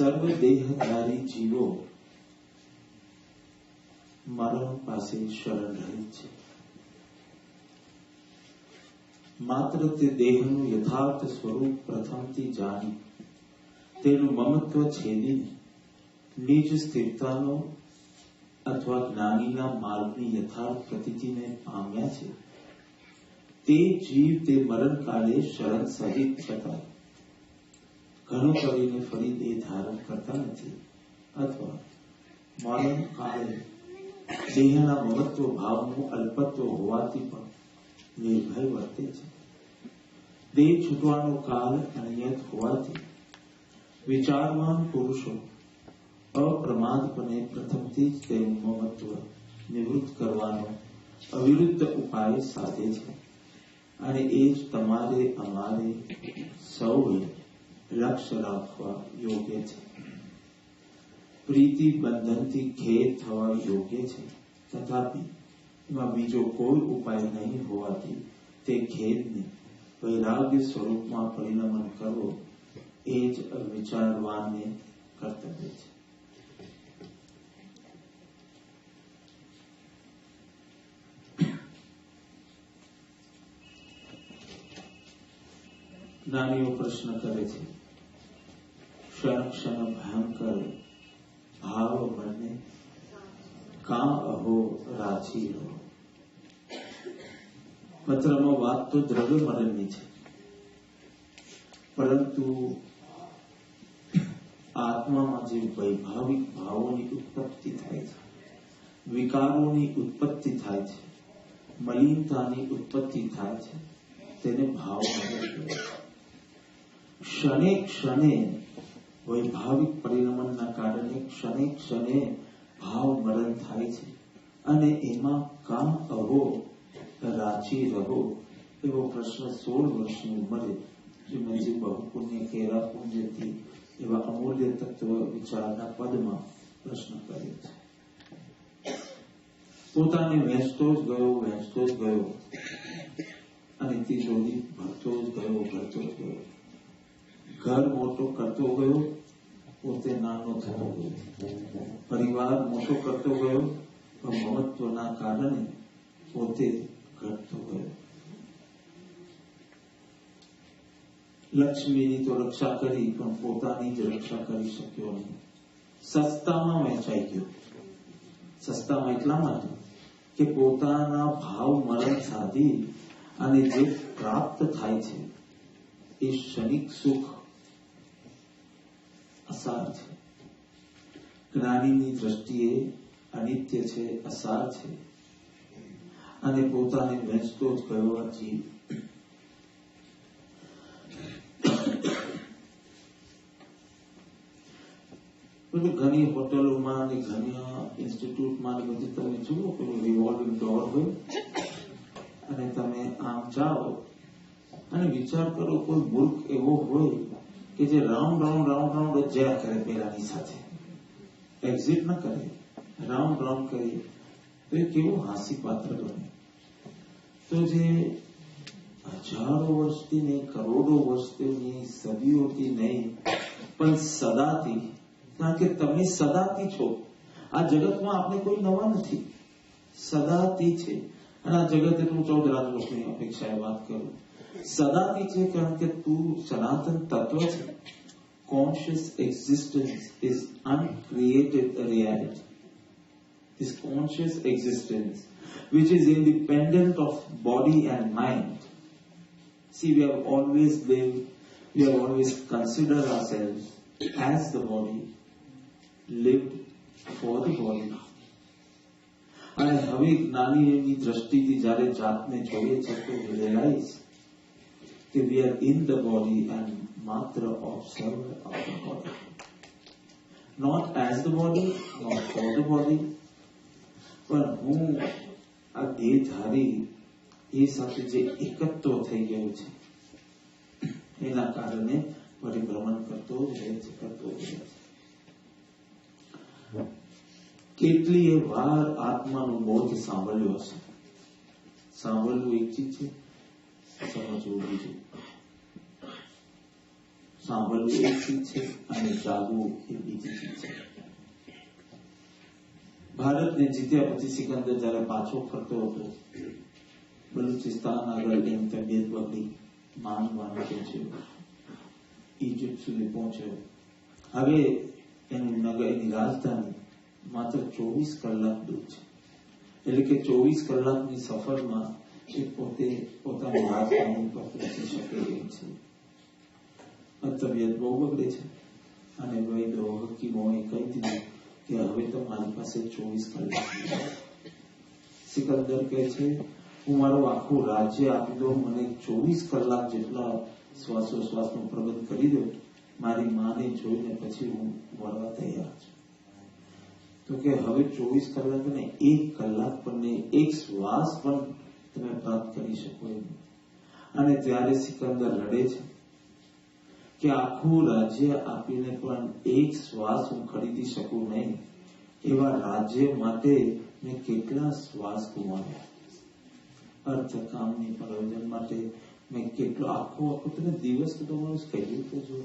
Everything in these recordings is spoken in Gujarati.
સર્વ દેહધારી જીવો મરણ પાસે શરણ રહે છે. માત્ર તે દેહનું યથાર્થ સ્વરૂપ પ્રથમથી જાણી તેનું મમત્વ છેદીને નિજ સ્થિરતાનો અથવા જ્ઞાનીના માર્ગની યથાર્થ પ્રતીતિને પામ્યા છે. તે જીવ તે મરણકાળે શરણ સહિત છતાં ઘણું કરીને ફરી દેહ ધારણ કરતા નથી અથવા મરણ કાળે દેહના મહત્વ ભાવનું અલ્પત્વ હોવાથી પણ નિર્ભય વર્તે છે. દેહ છૂટવાનો કાળ અનિયત હોવાથી વિચારવાન પુરુષો અપ્રમાદપણે પ્રથમથી જ તેનું મહત્વ નિવૃત્ત કરવાનો અવિરુદ્ધ ઉપાય સાધે છે. અને એ જ તમારે અમારે સૌએ લક્ષ્ય રાખવા યોગ્ય છે. પ્રીતિ બંધનથી ખેદ થવા યોગ્ય છે, તથાપિ એમાં બીજો કોઈ ઉપાય નહીં હોવાથી તે ખેદને વૈરાગ્ય સ્વરૂપમાં પરિણમન કરવો એ જ વિચારવાનને કર્તવ્ય છે. જ્ઞાનીઓ પ્રશ્ન કરે છે, ક્ષણ ક્ષણ ભયંકર ભાવ બને કાં અહો રાજી રહો. પત્રમાં વાત તો દ્રવ્ય મરણની છે, પરંતુ આત્મામાં જે વૈભાવિક ભાવોની ઉત્પત્તિ થાય છે, વિકારોની ઉત્પત્તિ થાય છે, મલિનતાની ઉત્પત્તિ થાય છે, તેને ભાવ મરણ. ક્ષણે ક્ષણે વૈભાવિક પરિણમનના કારણે ક્ષણે ક્ષણે ભાવ મરણ થાય છે અને એમાં કાં અહો રાજી રહો એવો પ્રશ્ન 16 વર્ષની ઉંમરે શ્રીમદજી બહુપુણ્ય કેરા પુણ્યથી એવા અમૂલ્ય તત્વ વિચારના પદમાં પ્રશ્ન કર્યો છે. પોતાને વહેંચતો જ ગયો અને તિજોરી ભરતો જ ગયો. ઘર મોટો કરતો ગયો, પોતે નાનો થતો ગયો. પરિવાર મોટો કરતો ગયો, પણ મમત્વના કારણે પોતે ઘટતો ગયો. લક્ષ્મીની તો રક્ષા કરી, પણ પોતાની જ રક્ષા કરી શક્યો નહીં. સસ્તામાં વહેંચાઈ ગયો. સસ્તામાં એટલા માટે કે પોતાના ભાવ મરણ સાધી અને જે પ્રાપ્ત થાય છે એ ક્ષણિક સુખ અસાર છે. જ્ઞાનીની દ્રષ્ટિએ અનિત્ય છે, અસાર છે અને પોતાને વહેંચતો જ ગયો આ જીવ. ઘણી હોટલોમાં અને ઘણી ઇન્સ્ટિટ્યૂટમાં બધી તમે જુઓ પેલું રિવોલ્વિંગ ડોર હોય અને તમે આમ જાઓ અને વિચાર કરો કોઈ મૂર્ખ એવો હોય કે જે રાઉન્ડ જ જયા કરે પેલાની સાથે, એક્ઝિટ ન કરે, રાઉન્ડ કરી, તો એ કેવું હાસ્ય પાત્ર બને. તો જે હજારો વર્ષથી નહીં, કરોડો વર્ષથી નહીં, સદીઓથી નહીં, પણ સદાથી, કારણ કે તમે સદાથી છો. આ જગતમાં આપણે કોઈ નવા નથી, સદાથી છે. અને આ જગત એટલું 14 રાજલોકની અપેક્ષાએ વાત કરું, સદાથી છે કારણ કે તું સનાતન તત્વ છે. Conscious existence is uncreated reality. This conscious existence, which is independent of body and mind. See, we have always lived, we have always considered ourselves as the body, lived for the body. અને હવે જ્ઞાનીની દ્રષ્ટિથી જ્યારે જાતને જોઈએ છે તો રિયલાઇઝ કે we are in the body and માત્ર observer of the body, not as the body, not for the body. પણ હું આ દેહધારી એ સાથે જે એકત્વ થઈ ગયું છે એના કારણે પરિભ્રમણ કરતો જ રહે છે. કેટલીય વાર આત્માનો બોધ સાંભળ્યો હશે. સાંભળવું એક ચીજ છે, સમજવું બીજું. સાંભળવું એક ચીજ છે અને જાગવું એ બીજી ચીજ છે. ભારતને જીત્યા પછી સિકંદર જયારે પાછો ફરતો હતો, બલુચિસ્તાન આગળ એની તબિયત બગડી, માનવાનું છે, ઇજિપ્ત સુધી પહોંચ્યો. હવે એનું નગર, એની રાજધાની માત્ર 24 કલાક દૂર છે. એટલે કે 24 કલાકની સફરમાં એ પોતે પોતાની રાજધાની પર પહોંચી શકે એમ છે. તબિયત બહુ બગડે છે અને વૈદ્યો હકીમોએ કહી દીધું કે હવે તો મારી પાસે 24 કલાક. સિકંદર કહે છે, હું મારું આખું રાજ્ય આપી દઉં, મને 24 કલાક જેટલા શ્વાસોશ્વાસનો પ્રબંધ કરી દો, મારી માને જોઈને પછી હું મરવા તૈયાર છું. તો કે હવે 24 કલાક ને 1 કલાક પણ, 1 શ્વાસ પણ તમે પ્રાપ્ત કરી શકો એમ. અને ત્યારે સિકંદર રડે છે કે આખું રાજ્ય આપીને પણ 1 શ્વાસ હું ખરીદી શકું નહીં. એવા રાજ્ય માટે મેં કેટલા શ્વાસ ગુમાવ્યા. અર્થ કામની પ્રયોજન માટે મેં કેટલો આખો તમે દિવસ તો તમારું કહ્યું તો જો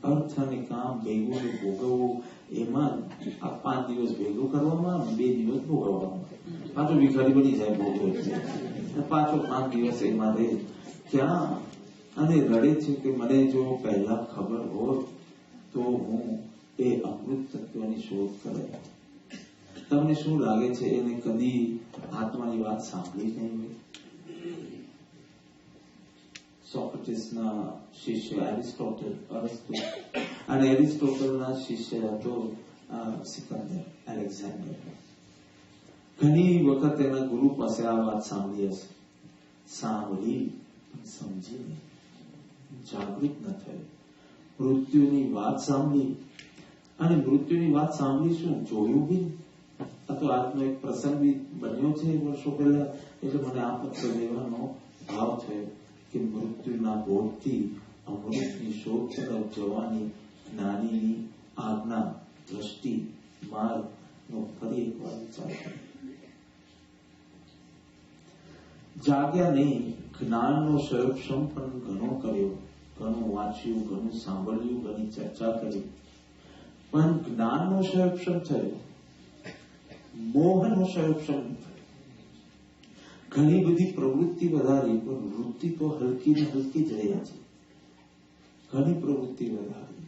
અર્થ અને કામ ભેગું ભોગવવું, એમાં આ 5 દિવસ ભેગું કરવામાં, 2 દિવસ ભોગવવામાં, પાછો ભિખારી બની જાય ભોગવે, પાછો 5 દિવસ એમાં રહે. ક્યાં? અને રડે છે કે મને જો પહેલા ખબર હોત તો હું એ અમૃત તત્વની શોધ કરે. તમને શું લાગે છે એને કદી આત્માની વાત સાંભળી નહીં હોય? સોક્રેટિસના શિષ્ય એરિસ્ટોટલ, અરસ્તુ, અને એરિસ્ટોટલના શિષ્ય હતો સિકંદર, એલેક્ઝાન્ડર. ઘણી વખત એના ગુરુ પાસે આ વાત સાંભળી હશે, સાંભળી સમજી નહીં, જાગૃત ન થયો. મૃત્યુની વાત સાંભળી, અને મૃત્યુની વાત સાંભળી શું જોયું બી. આ તો આજનો એક પ્રસંગ બી બન્યો છે વર્ષો પહેલા, એટલે મને આ પત્ર લેવાનો ભાવ થયો કે મૃત્યુના બોધથી અમૃતની શોધ તરફ જવાની જ્ઞાનીની આજ્ઞા, દ્રષ્ટિ, માર્ગનો ફરી એકવાર વિચાર કર્યો. જાગ્યા નહીં, જ્ઞાનનો સંરક્ષણ પણ ઘણો કર્યો, ઘણું વાંચ્યું, ઘણું સાંભળ્યું, ઘણી ચર્ચા કરી, પણ જ્ઞાનનો સંરક્ષણ થયો, મોહનો સંરક્ષણ થયો. ઘણી બધી પ્રવૃત્તિ વધારી, પણ વૃત્તિ તો હલકી ને હલકી જ રહ્યા છે. ઘણી પ્રવૃત્તિ વધારી,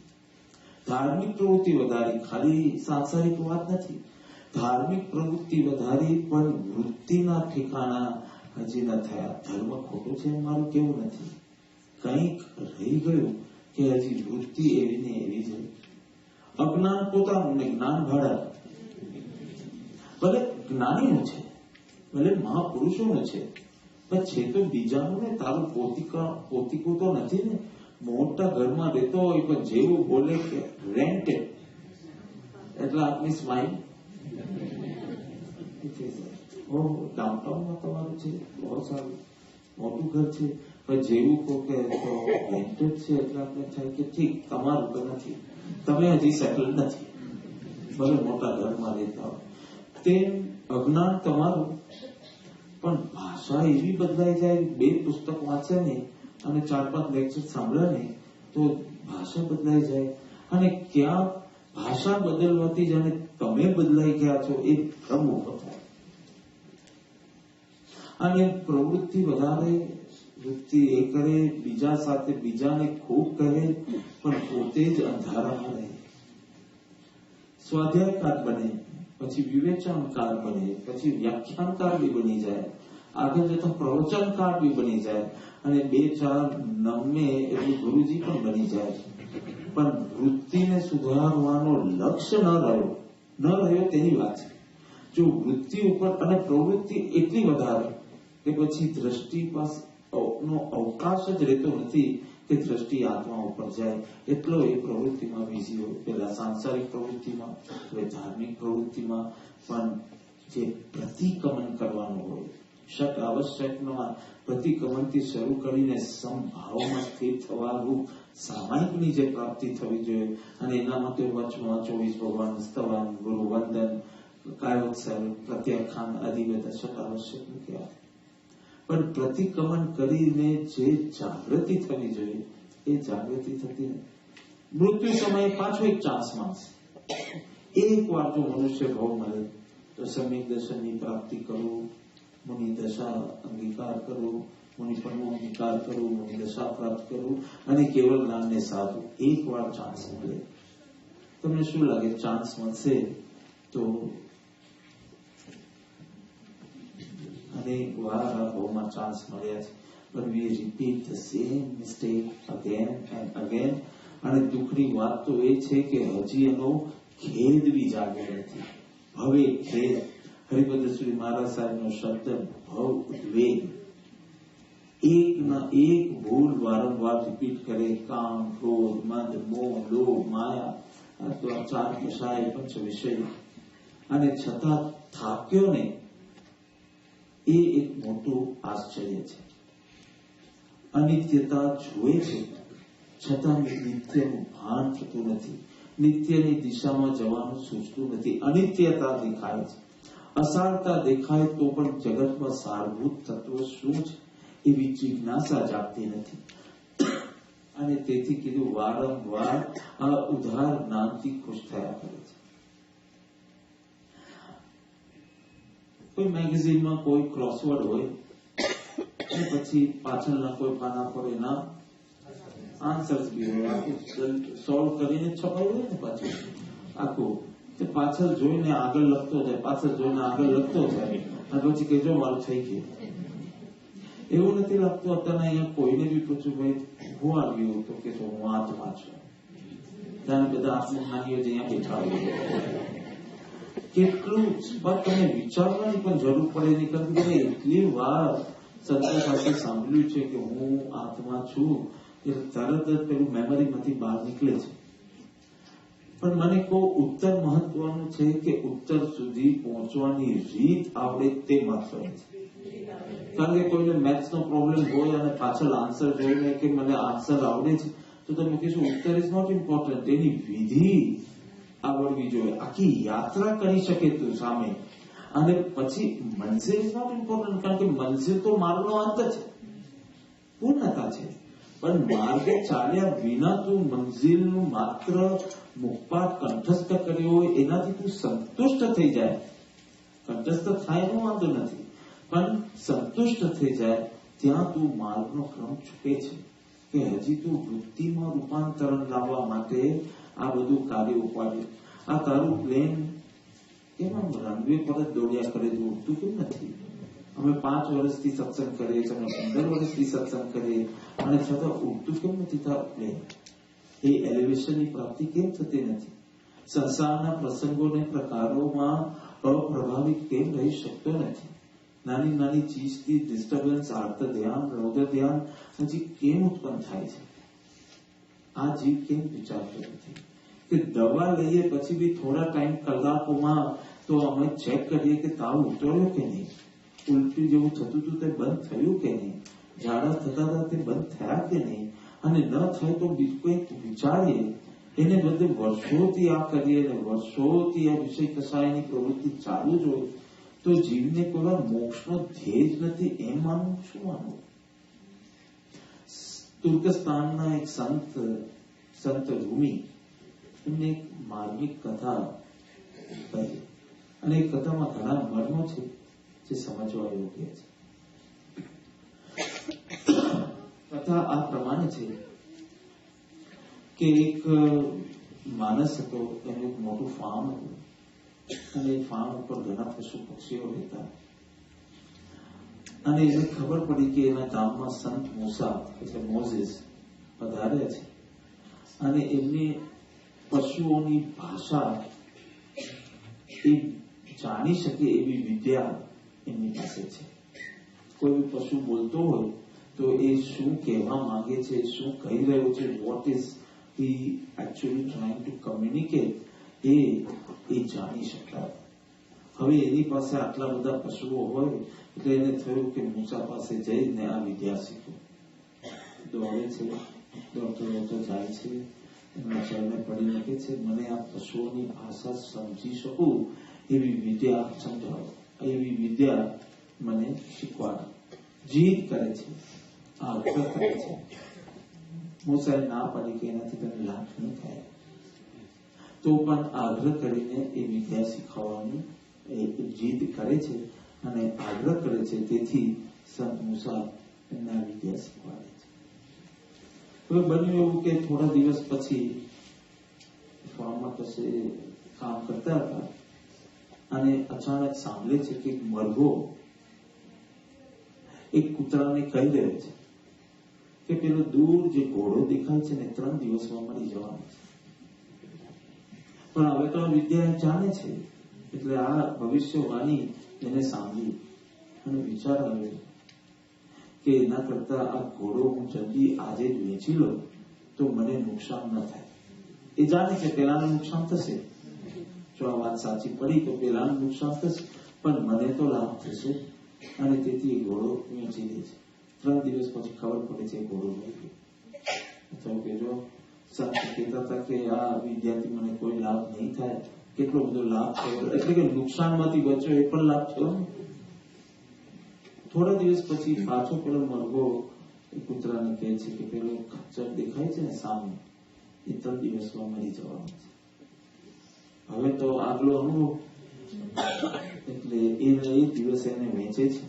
ધાર્મિક પ્રવૃત્તિ વધારી, ખાલી સાંસારિક વાત નથી. ધાર્મિક પ્રવૃત્તિ વધારી, પણ વૃત્તિના ઠેકાણા હજી ન થયા. ધર્મ ખોટું છે મારું કેવું નથી, કંઈક રહી ગયું કે હજી વૃત્તિ એવી ને એવી છે. અજ્ઞાન પોતાનું ને જ્ઞાન ભાડા. ભલે જ્ઞાનીનું છે, ભલે મહાપુરુષોનું છે, પણ છે તો બીજાનું ને, તારું પોતિકું તો નથી ને. મોટા ઘરમાં રહેતો હોય પણ જેવું બોલે કે રેન્ટેડ, એટલે આપની સ્માઇલ ડાઉનટાઉનમાં તમારું છે, બહુ સારું મોટું ઘર છે, પણ જેવું કહો કે રેન્ટેડ છે એટલે આપણે થાય કે ઠીક, તમારું તો નથી, તમે હજી સેટલ નથી, ભલે મોટા ઘરમાં રહેતા હોય. તેમ અજ્ઞાન તમારું, પણ ભાષા એવી બદલાઈ જાય. 2 પુસ્તક વાંચે ને અને 4-5 લેક્ચર સાંભળે ને તો ભાષા બદલાઈ જાય. અને ક્યાં ભાષા બદલવાથી જાણે તમે બદલાઈ ગયા છો એ ભ્રમ ઉભો થાય. અને પ્રવૃત્તિ વધારે, વૃત્તિ એ કરે, બીજા સાથે બીજાને ખૂબ કહે, પણ પોતે જ અંધારામાં રહે. સ્વાધ્યાયકાર બને, પછી વિવેચનકાર બને, પછી વ્યાખ્યાનકાર બી બની જાય, આગળ જતા પ્રવચનકાર બી બની જાય, અને 2-4 નમે એટલે ગુરુજી પણ બની જાય. પણ વૃત્તિને સુધારવાનો લક્ષ્ય ન રહ્યો તેની વાત છે. જો વૃત્તિ ઉપર અને પ્રવૃત્તિ એટલી વધારે કે પછી દ્રષ્ટિ પાસે નો અવકાશ જ રહેતો નથી કે દ્રષ્ટિ આત્મા ઉપર જાય. એટલો એ પ્રવૃત્તિમાં બીજી હોય, પેલા સાંસારિક પ્રવૃત્તિમાં, હવે ધાર્મિક પ્રવૃત્તિમાં પણ જે પ્રતિક્રમણ કરવાનું હોય, શક આવશ્યકમાં પ્રતિક્રમણથી શરૂ કરીને સમભાવમાં સ્થિર થવાનું, સામાયિકની જે પ્રાપ્તિ થવી જોઈએ. અને એના માટે વચમાં 24 ભગવાન સ્તવન, ગુરુ વંદન, કાયોત્સવ, પ્રત્યાખ્યાન આદિ બધા શક આવશ્યક નથી. પણ પ્રતિક્રમણ કરીને જે જાગૃતિ થવી જોઈએ એ જાગૃતિ થતી નથી. મૃત્યુ સમયે પાછો એક ચાન્સ માંગશે. એક વાર જો મનુષ્ય ભાવ મળે તો સમ્યક દર્શનની પ્રાપ્તિ કરવું, મુનિ દશા અંગીકાર કરવું, મુનિપણનો અંગીકાર કરવું, મુનિ દશા પ્રાપ્ત કરવું અને કેવલ જ્ઞાનને સાધવું. એક વાર ચાન્સ મળે. તમને શું લાગે ચાન્સ મળશે તો અનેક વાર આ ભાવમાં ચાન્સ મળ્યા છે, but we repeat the same mistake again and again. અને દુઃખની વાત તો એ છે કે હજી એનો ખેદ બી જાગ્યો નથી. હવે ખેદ, હરિભદ્ર શ્રી મહારાજ સાહેબનો શબ્દ ભવ ઉદ્વેગ. એક ના એક ભૂલ વારંવાર રિપીટ કરે, કામ, ક્રોધ, મદ, મોહ, લોભ, માયા, આ તો આ ચાર કષાય પંચ વિષય, અને છતાં થાક્યો ને, એ એક મોટું આશ્ચર્ય છે. અનિત્યતા જુએ છે છતાં નિત્યનું ભાન થતું નથી. નિત્યની દિશામાં જવાનું સૂચતું નથી. અનિત્યતા દેખાય છે, અસારતા દેખાય તો પણ જગતમાં સારભૂત તત્વ શું છે એવી જિજ્ઞાસા જાગતી નથી. અને તેથી કીધું વારંવાર આ ઉધાર જ્ઞાનથી ખુશ થયા કરે છે. કોઈ મેગેઝિનમાં કોઈ ક્રોસવર્ડ હોય અને પછી પાછળના કોઈ પાના પર એના આન્સર્સ બી હોય, આખું સોલ્વ કરીને છપાયું હોય ને પાછું આખું, તે પાછળ જોઈને આગળ લખતો જાય, પાછળ જોઈને આગળ લખતો જાય અને પછી કહેજો મારું થઈ ગયું. એવું નથી લાગતું અત્યારે અહીંયા કોઈને બી પૂછ્યું ભાઈ હું આવ્યું તો કે હું આત્મા છું, ત્યારે બધા આત્મજ્ઞાનીઓ જ અહીંયા બેઠા હોય. કેટલું તમે વિચારવાની પણ જરૂર પડે નહીં, કારણ કે એટલી વાર સંતો પાસે સાંભળ્યું છે કે હું આત્મા છું, એટલે તરત જ પેલું મેમરીમાંથી બહાર નીકળે છે. પણ મને કોઈ ઉત્તર મહત્વનું છે કે ઉત્તર સુધી પહોંચવાની રીત આવડે તે મહત્વ છે. કારણ કે કોઈને મેથ્સનો પ્રોબ્લેમ હોય અને પાછળ આન્સર જોઈને કે મને આન્સર આવડે છે તો તમે કહેશો ઉત્તર ઇઝ નોટ ઇમ્પોર્ટન્ટ, એની વિધિ આવડવી જોઈએ. આખી યાત્રા કરી શકે તું સામે, અને પછી મંઝિલ ઇઝ નોટ ઇમ્પોર્ટન્ટ, કારણ કે મંઝિલ તો માર્ગનો અંત છે, પૂર્ણતા છે. પણ માર્ગે ચાલ્યા વિના તું મંઝિલનું માત્ર મુખપાઠ કંઠસ્થ કર્યો હોય એનાથી તું સંતુષ્ટ થઈ જાય, કંઠસ્થ થાય એનો વાંધો નથી, પણ સંતુષ્ટ થઈ જાય ત્યાં તું માર્ગનો ક્રમ ચૂકે છે કે હજી તું વૃત્તિમાં રૂપાંતરણ લાવવા માટે આ બધું કાર્ય ઉપાડ્યું. આ તારું પ્લેન કેમ આમ રનવે પર જ દોડ્યા કરે છે, ઉડતું કેમ નથી? અમે 5 વર્ષથી સત્સંગ કરીએ છીએ, અમે 15 વર્ષથી સત્સંગ કરીએ, અને છતાં ઉડતું કેમ નથી તારું પ્લેન? એ એલિવેશનની પ્રાપ્તિ કેમ થતી નથી? સંસારના પ્રસંગોને પ્રકારોમાં અપ્રભાવિત કેમ રહી શકતો નથી? નાની નાની ચીજથી ડિસ્ટર્બન્સ, આર્ત ધ્યાન, રૌદ્ર ધ્યાન હજી કેમ ઉત્પન્ન થાય છે? આ જીવ કેમ વિચારતો નથી કે દવા લઈએ પછી બી થોડા ટાઈમ કલાકોમાં તો અમે ચેક કરીએ કે તાવ ઉતર્યો કે નહીં, ઉલટી જેવું થતું હતું તે બંધ થયું કે નહીં, ઝાડા થતા હતા તે બંધ થયા કે નહીં, અને ન થાય તો બીજું કંઈક વિચારીએ. એને બદલે વર્ષોથી આ કરીએ અને વર્ષોથી આ વિષય કસાયની પ્રવૃત્તિ ચાલુ જ હોય તો જીવને કોઈ મોક્ષનો ધ્યેય જ નથી એમ માનવું શું માનવું? તુર્કસ્તાનના એક સંત રૂમી એમને એક માર્મિક કથા કહી, અને એ કથામાં ઘણા મર્મો છે જે સમજવા યોગ્ય છે. કથા આ પ્રમાણે છે કે એક માણસ હતો, એનું એક મોટું ફાર્મ હતું, અને એ ફાર્મ ઉપર ઘણા પશુ પક્ષીઓ રહેતા, અને એને ખબર પડી કે એના ગામમાં સંત મૂસા એટલે મોઝેસ પધાર્યા છે, અને એમની પશુઓની ભાષા એ જાણી શકે એવી વિદ્યા એમની પાસે છે. કોઈ પશુ બોલતો હોય તો એ શું કહેવા માંગે છે, શું કહી રહ્યો છે, what is he actually trying to communicate, એ જાણી શકાય. હવે એની પાસે આટલા બધા પશુઓ હોય એટલે એને થયું કે મૂસા પાસે જઈને આ વિદ્યા શીખું. દોડે છે, દોડતો જાય છે, એમના ચરણે પડી મૂકે છે, મને આ પશુઓની ભાષા સમજી શકું એવી વિદ્યા સમજાવો, એવી વિદ્યા મને શીખવાડો. જીદ કરે છે, આગ્રહ કરે છે. મૂસાએ ના પાડી કે એનાથી તને લાભ નહીં થાય, તો પણ આગ્રહ કરીને એ વિદ્યા શીખવવાની જીદ કરે છે અને આગ્રહ કરે છે. તેથી સંત મૂસા એમને આ વિદ્યા શીખવાડે છે. હવે બન્યું એવું કે થોડા દિવસ પછી ફાર્મમાં કશે કામ કરતા હતા અને અચાનક સાંભળે છે કે મરઘો એક કૂતરાને કહી રહ્યો છે કે પેલો દૂર જે ઘોડો દેખાય છે ને 3 દિવસમાં મળી જવાનો છે. પણ હવે તો વિદ્યા જાણે છે એટલે આ ભવિષ્યવાણી એને સાંભળી અને વિચાર આવ્યો કે એના કરતા આ ઘોડો હું જલ્દી આજે જ વેચી લઉં તો મને નુકસાન ન થાય. એ જાણે છે પેલાનું નુકસાન થશે, જો આ વાત સાચી પડી તો પેલાનું નુકસાન થશે પણ મને તો લાભ થશે અને તેથી એ ઘોડો વેચી દે છે. 3 દિવસ પછી ખબર પડે છે ઘોડો મળી ગયો. કે જો સંત કહેતા હતા કે આ વિદ્યાથી મને કોઈ લાભ નહીં થાય, કેટલો બધો લાભ થયો, એટલે કે નુકસાનમાંથી બચ્યો એ પણ લાભ થયો. થોડા દિવસ પછી પાછો પેલો મરઘો એ કૂતરાને કહે છે કે પેલો ખચ્ચર દેખાય છે ને સામે, એ 3 દિવસમાં મરી જવાનો છે. હવે તો આગલો અનુભવ એટલે એ દિવસે એને વેચે છે.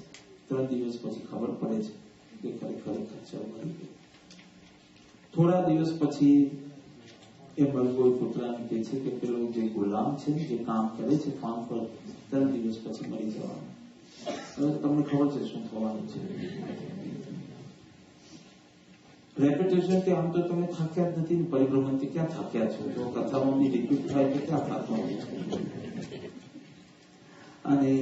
3 દિવસ પછી ખબર પડે છે કે ખરેખર ખચ્ચર મરી ગયો. થોડા દિવસ પછી એ મરઘો કૂતરાને કહે છે કે પેલો જે ગુલામ છે જે કામ કરે છે ફાર્મ પર, 3 દિવસ પછી મરી જવાનો. હવે તમને ખબર છે શું થવાનું છે. રેપ્યુટેશન કે આમ તો તમે થાક્યા જ નથી, પરિભ્રમણથી ક્યાં થાક્યા છો, જો કથામાં બી રિપીટ થાય તો ક્યાં થાકવાનું છે. અને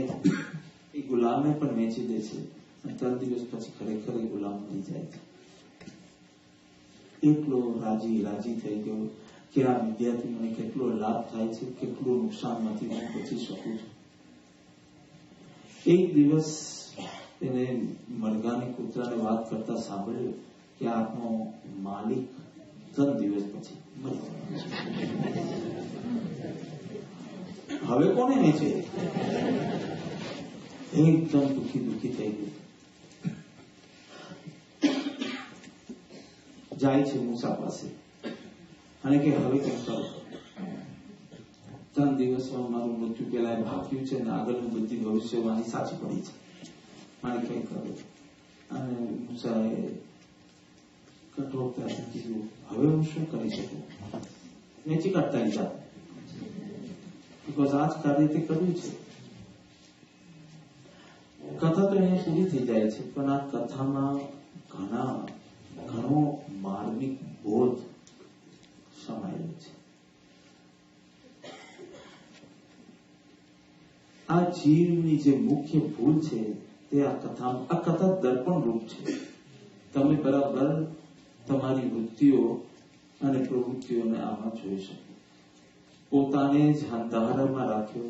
એ ગુલામે પણ વેચી દે છે અને 3 દિવસ પછી ખરેખર એ ગુલામ મરી જાય છે. એટલો રાજી થઈ ગયો કે આ વિદ્યાર્થી મને કેટલો લાભ થાય છે, કેટલું નુકસાનમાંથી હું બચી શકું છું. એક દિવસ એને મરઘાને કૂતરાને વાત કરતા સાંભળ્યું કે આપનો માલિક 3 દિવસ પછી મરી ગયો. હવે કોને વેચે? એકદમ દુઃખી થઈ ગયું. જાય છે મૂસા પાસે અને કે હવે કેમ કરું, 3 દિવસમાં મારું મૃત્યુ પેલા ભાગ્યું છે અને આગળની બધી ભવિષ્યવાણી સાચી પડી છે, મારે કઈ કરવું. અને મૂસાએ કઠોરતાથી કીધું હવે હું શું કરી શકું, વેચી કાઢતા લીધા, બિકોઝ આ જ કાર્ય તે કર્યું છે. કથા તો અહીંયા પૂરી થઈ જાય છે પણ આ કથામાં ઘણો માર્મિક બોધ સમાયેલો છે. આ જીવની જે મુખ્ય ભૂલ છે તે આ કથા દર્પણ રૂપ છે. તમે બરાબર તમારી વૃત્તિઓ અને પ્રવૃત્તિઓને આમાં જોઈ શકો. પોતાને જ અંધારામાં રાખ્યો,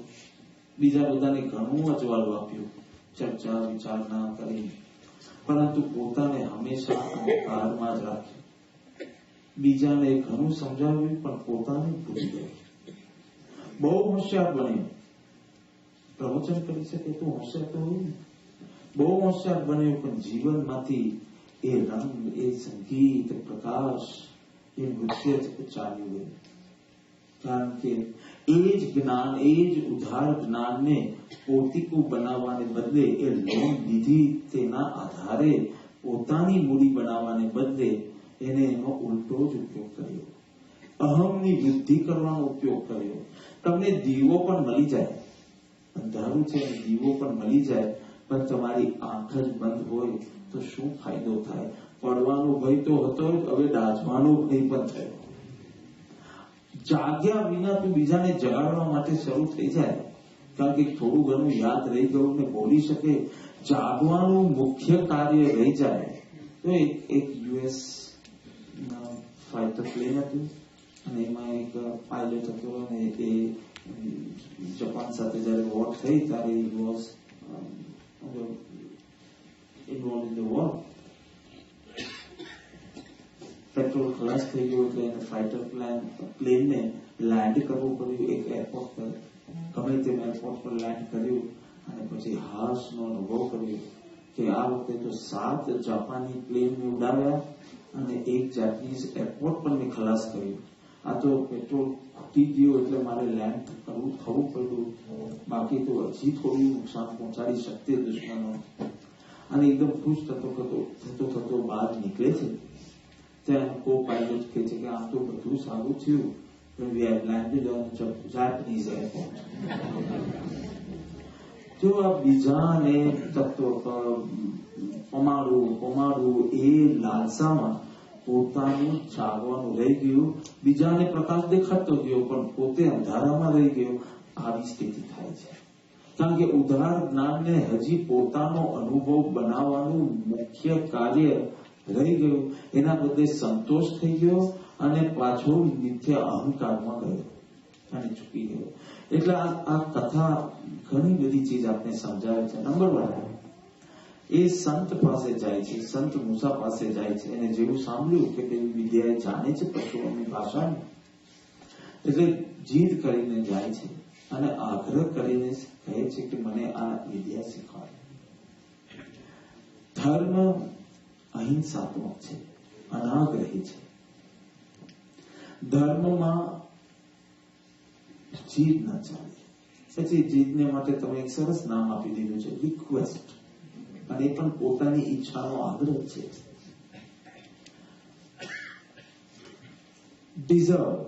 બીજા બધાને ઘણું અજવાળું આપ્યું, ચર્ચા વિચારણા કરી, પરંતુ પોતાને હંમેશા અંધકારમાં જ રાખ્યો. બીજાને ઘણું સમજાવ્યું પણ પોતાને ભૂલી ગયો. બહુ હોશિયાર બન્યો, પ્રવચન કરી શકે તો હોશિયાર તો હોય ને. બહુ હોશિયાર બન્યો પણ જીવનમાંથી એ રંગ, એ સંગીત, પ્રકાશ, એ નૃત્ય ચાલ્યું ગયું. કારણ કે એ જ જ્ઞાન, એ જ ઉધાર જ્ઞાનને પોતીકું બનાવવાને બદલે એ લોન લીધી તેના આધારે પોતાની મૂડી બનાવવાને બદલે એને એનો ઉલટો જ ઉપયોગ કર્યો. અહમની વૃદ્ધિ કરવાનો ઉપયોગ કર્યો. તમને દીવો પણ મળી જાય, અંધારું છે દીવો પણ મળી જાય પણ તમારી આંખ જ બંધ હોય તો શું ફાયદો થાય? પડવાનો ભય તો હતો જ, હવે ડાજવાનો ભય પણ થયો. જાગ્યા વિના તું બીજાને જગાડવા માટે શરૂ થઈ જાય, કારણ કે થોડું ઘણું યાદ રહી ગયું ને બોલી શકે, જાગવાનું મુખ્ય કાર્ય રહી જાય. તો એક યુએસ ફાઇટર પ્લેન હતું અને એમાં એક પાયલટ હતો અને એ જાપાન સાથે જયારે વોર થઈ ત્યારે was involve in the war. Petrol ખલાસ થઈ ગયો એટલે એને ફાઇટર પ્લેનને લેન્ડ કરવું પડ્યું એક એરપોર્ટ પર. ગમે તેમ એરપોર્ટ પર લેન્ડ કર્યું અને પછી હાશનો અનુભવ કર્યો કે આ વખતે તો 7 જાપાની પ્લેનને ઉડાવ્યા અને એક જાતની એરપોર્ટ પણ મેં ખલાસ કર્યું. આ તો પેટ્રોલ ખૂટી ગયું એટલે મારે લેન્ડ થવું પડ્યું, બાકી તો હજી થોડું નુકસાન પહોંચાડી શકતે દુશ્મનો. અને એકદમ ખુશ થતો બહાર નીકળે છે ત્યાં કો પાયલોટ કહે છે કે આમ તો બધું સારું થયું, પણ we have landed on Japanese airport. જો આ બીજાને પમાડવું એ લાલસામાં પોતાનું ચાલવાનું રહી ગયું, બીજાને પ્રકાશ દેખાતો ગયો પણ પોતે અંધારામાં રહી ગયો. આવી સ્થિતિ થાય છે કારણ કે ઉદાર જ્ઞાનને હજી પોતાનો અનુભવ બનાવવાનું મુખ્ય કાર્ય રહી ગયું. એના બદલે સંતોષ થઈ ગયો અને પાછો મિથ્યા અહંકારમાં ગયો અને ચૂકી ગયો. એટલે આ કથા ઘણી બધી ચીજ આપણે સમજાવે છે. નંબર 1, એ સંત પાસે જાય છે, સંત મૂસા પાસે જાય છે અને જેવું સાંભળ્યું કે પેલી વિદ્યા જાણે છે પશુઓની ભાષાને, એટલે જીદ કરીને જાય છે અને આગ્રહ કરીને કહે છે કે મને આ વિદ્યા શીખવાડે. ધર્મ અહિંસાત્મક છે, અનાગ્રહી છે. ધર્મમાં જીદ ન ચાલે. પછી જીદને માટે તમે એક સરસ નામ આપી દીધું છે, રિક્વેસ્ટ. અને એ પણ પોતાની ઈચ્છાનો આગ્રહ છે. Deserve.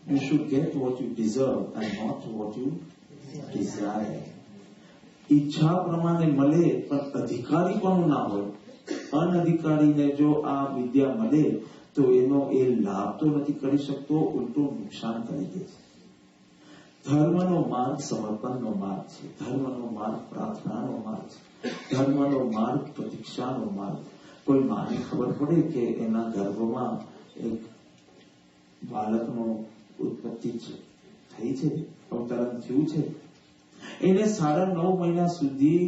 You should get what you deserve and not what you desire. ઈચ્છા પ્રમાણે મળે પણ અધિકારી કોનું ના હોય. અનધિકારીને જો આ વિદ્યા મળે તો એનો એ લાભ તો નથી કરી શકતો, ઉલટું નુકસાન કરી દે છે. ધર્મનો માર્ગ સમર્પણનો માર્ગ છે, ધર્મનો માર્ગ પ્રાર્થનાનો માર્ગ છે, ધર્મનો માર્ગ પ્રતીક્ષાનો માર્ગ. કોઈ માને ખબર પડે કે એના ગર્ભમાં એક બાળકનો ઉત્પત્તિ થઈ છે, અવતરણ થયું છે, એને 9.5 મહિના સુધી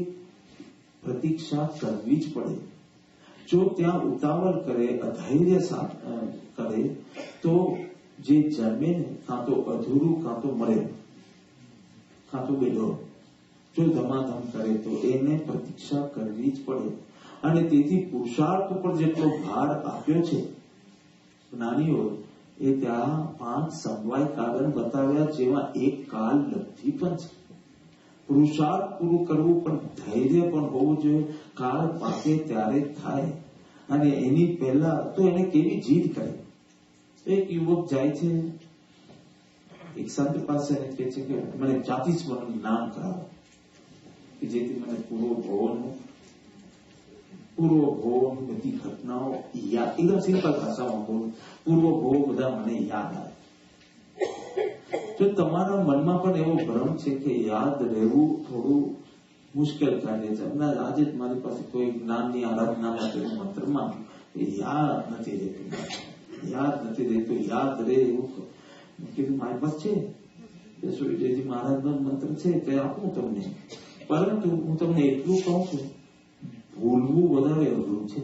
પ્રતીક્ષા કરવી જ પડે. જો ત્યાં ઉતાવળ કરે, અધૈર્ય કરે તો જે જન્મે કાં તો અધૂરું કાં તો મરે કાં તો બેડો. જો ધમાધમ કરે તો એને પ્રતીક્ષા કરવી જ પડે. અને તેથી પુરુષાર્થ ઉપર જેટલો ભાર આપ્યો છે જ્ઞાનીઓ, એ ત્યાં 5 સમવાય કારણ બતાવ્યા જેમાં એક કાલ લબ્ધિ પણ છે. પુરુષાર્થ પૂરું કરવું પણ ધૈર્ય પણ હોવું જોઈએ. કાળ પાકે ત્યારે થાય અને એની પહેલા તો એને કેવી જીદ કરે. એક યુવક જાય છે એક સંત પાસે અને કહે છે કે મને જાતિસ્મરણ નામ કરાવો કે જેથી મને પૂર્વ ભોગ બધી ઘટનાઓ યાદ, એકદમ સિમ્પલ ભાષામાં બોલું, પૂર્વ ભોગ બધા મને યાદ આવે. જો તમારા મનમાં પણ એવો ભ્રમ છે કે યાદ રહેવું થોડું મુશ્કેલ કાર્ય છે, આજે જ મારી પાસે કોઈ જ્ઞાનની આરાધના માટેનું મંત્ર માંગ્યું, યાદ નથી રહેતું, યાદ રહે એવું કીધું મારી પાસે છે સુરજયજી મહારાજનો મંત્ર છે તે આપું તમને. પરંતુ હું તમને એટલું કહું છું, ભૂલવું વધારે અઘરું છે.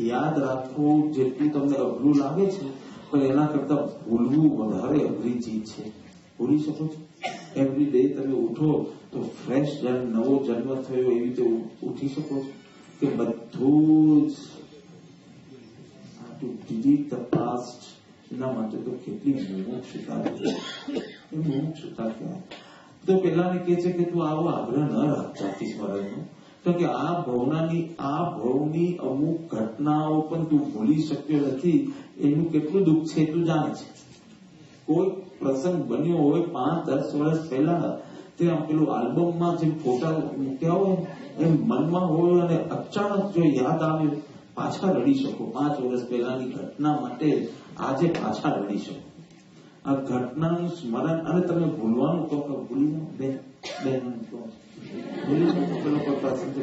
યાદ રાખવું જેટલું તમને અઘરું લાગે છે પણ એના કરતા ભૂલવું વધારે અઘરી ચીજ છે. ભૂલી શકો છો? એવરી ડે તમે ઉઠો તો ફ્રેશ નવો જન્મ થયો એવી રીતે ઉઠી શકો છો કે બધું જ ટુ ડિલીટ ધ પાસ્ટ. એના માટે તો કેટલી મુમુક્ષુતા કહેવાય. તો પેલાને કહે છે કે તું આવો આગ્રહ ન રાખ જાતિસ્મરણનો, તો કે આ ભવની અમુક ઘટનાઓ પણ તું ભૂલી શક્યો નથી. એનું કેટલું દુઃખ છે તું જાણે છે. કોઈ પ્રસંગ બન્યો હોય 5-10 વર્ષ પહેલા, તે પેલું આલ્બમમાં જે ફોટા મૂક્યા હોય એમ મનમાં હોય અને અચાનક જો યાદ આવ્યું, પાછા રડી શકો. 5 વર્ષ પહેલાની ઘટના માટે આજે પાછા રડી શકો. આ ઘટનાનું સ્મરણ, અને તમે ભૂલવાનું કહો કે ભૂલી જાઓ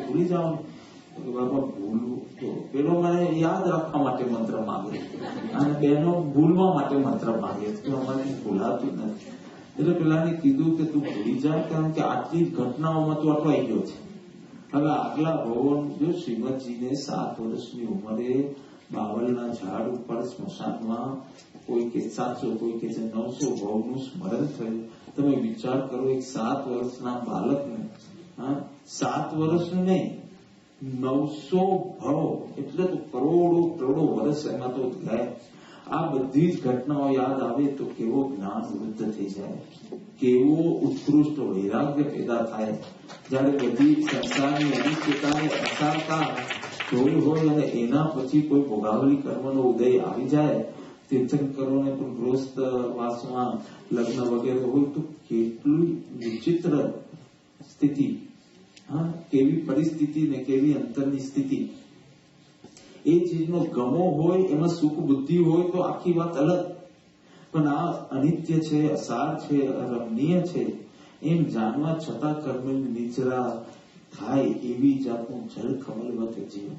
ભૂલી જાઓ બાબા ભૂલવું તો પેલો મને યાદ રાખવા માટે મંત્ર માંગે અને બહેનો ભૂલવા માટે મંત્ર માંગે તો અમારે ભૂલાતું નથી. એટલે પેલાને કીધું કે તું ભૂલી જા, કારણ કે આટલી જ ઘટનાઓમાં તું અટવાઈ ગયો છે. હવે આગલા ભવન જો શ્રીમદજીને 7 વર્ષની ઉંમરે બાવળના ઝાડ ઉપર સ્મશાનમાં કોઈ કે 700 કોઈ કે 900 ભવનું સ્મરણ થયું. તમે વિચાર કરો, એક 7 વર્ષના બાળકને, 7 વર્ષનું નહીં 900 ભવ એટલે તો કરોડો વર્ષ એમાં તો ગયા. આ બધી જ ઘટનાઓ યાદ આવે તો કેવો જ્ઞાન વૃદ્ધ થઈ જાય, કેવો ઉત્કૃષ્ટ વૈરાગ્ય પેદા થાય. જયારે બધી સંસારની અનિશ્ચિતતાને અસારતા જોઈ હોય અને એના પછી કોઈ ભોગાવલી કર્મનો ઉદય આવી જાય, તીર્થંકરોને પણ ગૃહસ્થ વાસમાં લગ્ન વગેરે હોય તો કેટલી વિચિત્ર સ્થિતિ, કેવી પરિસ્થિતિ ને કેવી અંતરની સ્થિતિ. એ ચીજનો ગમો હોય, એમાં સુખ બુદ્ધિ હોય તો આખી વાત અલગ, પણ આ અનિત્ય છે, અસાર છે, અરમણીય છે એમ જાણવા છતાં કર્મની નિચરા થાય એવી જાતનું જળ કમલવત જીવન.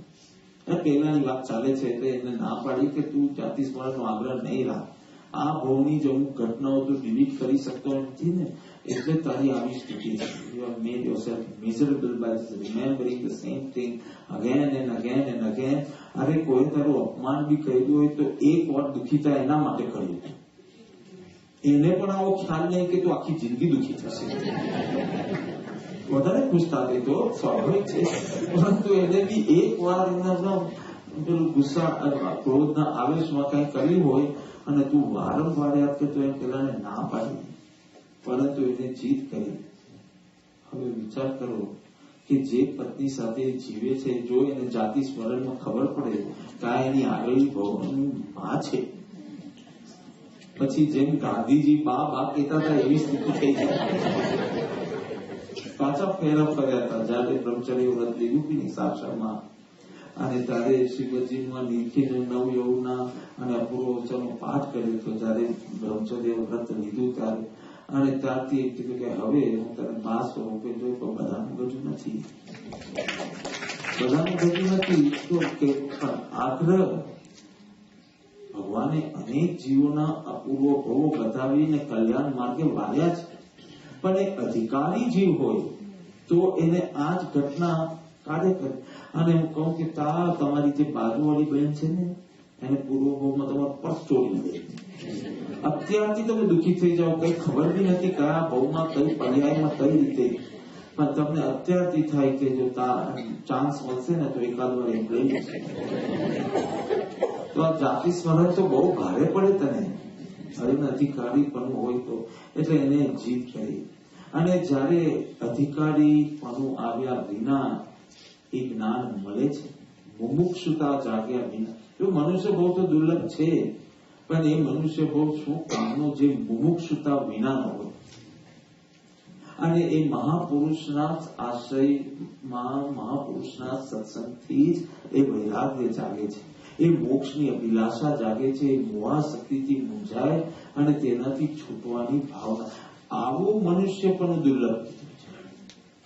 પહેલાની વાત ચાલે છે એટલે એને ના પાડી કે તું જાતિ સ્મરણનો આગ્રહ નહીં રાખ. આ ભવની જ અમુક ઘટનાઓ તું ડિલીટ કરી શકતો નથી ને, એટલે તારી આવી સ્થિતિ છે. You have made yourself miserable by remembering the same thing again and again and again. અરે કોઈ તારું અપમાન બી કર્યું હોય તો એક વાર દુઃખી થાય એના માટે કર્યું, એને પણ આવો ખ્યાલ નહીં કે તું આખી જિંદગી દુઃખી થશે. વધારે ખુશ થાય તો સ્વાભાવિક છે, પરંતુ એને બી એક વાર એના પેલું ગુસ્સા ક્રોધના આવેશમાં કઈ કર્યું હોય અને તું વારંવાર યાદ કરતો એમ પેલાને ના પાડી, પરંતુ એને જીત કરી. હવે વિચાર કરો કે જે પત્ની સાથે જીવે છે, જો એને જાતિ સ્મરણમાં ખબર પડે કે આ એની આવેલી ભવની માં છે, પછી જેમ ગાંધીજી બા કહેતા હતા એવી સ્થિતિ થઈ જાય. પાછા ફેરા ફર્યા હતા જયારે બ્રહ્મચર્ય વ્રત લીધું કે નિશાસનમાં, અને ત્યારે શ્રીમદજીમાં નીલખીને નવ યૌના અને અપૂર્વ વચનો પાઠ કર્યો હતો જયારે બ્રહ્મચર્ય વ્રત લીધું ત્યારે. અને ત્યારથી એ કીધું કે હવે હું તને 12 સ્વરૂપે જોઈ, પણ બધાનું ગજું નથી, બધાનું ગજું નથી. તો કે આગ્રહ ભગવાને અનેક જીવોના અપૂર્વ ભવો બતાવીને કલ્યાણ માર્ગે વાળ્યા છે, પણ એ અધિકારી જીવ હોય તો એને આ જ ઘટના કાર્ય કરે. અને હું કહું કે તમારી જે બાજુવાળી બહેન છે ને, એને પૂર્વભોગમાં તમારો પર્સ ચોરી દે. અત્યારથી તમે દુઃખી થઈ જાઓ, કઈ ખબર બી નથી કયા ભવમાં કઈ પર્યાયમાં કઈ રીતે, પણ તમને અત્યારથી થાય કે જો ચાન્સ મળશે ને તો એકાદ વાર એમ લઈ લેશે. તો આ જાતિ સ્મરણ તો બહુ ભારે પડે તને, અધિકારીપણું હોય તો. એટલે એને જીત કરી. અને જયારે અધિકારીપણું આવ્યા વિના એ જ્ઞાન મળે છે, મુમુક્ષુતા જાગ્યા વિના. જો મનુષ્ય બહુ તો દુર્લભ છે, પણ એ મનુષ્ય બહુ શું કામનો જે મુમુક્ષુતા વિનાનો હોય. અને એ મહાપુરુષના આશ્રયમાં, મહાપુરુષના સત્સંગથી જ એ વૈરાગ્ય જાગે છે, એ મોક્ષની અભિલાષા જાગે છે, એ મોહાશક્તિથી મૂંઝાય અને તેનાથી છૂટવાની ભાવના. આવું મનુષ્ય પણ દુર્લભ.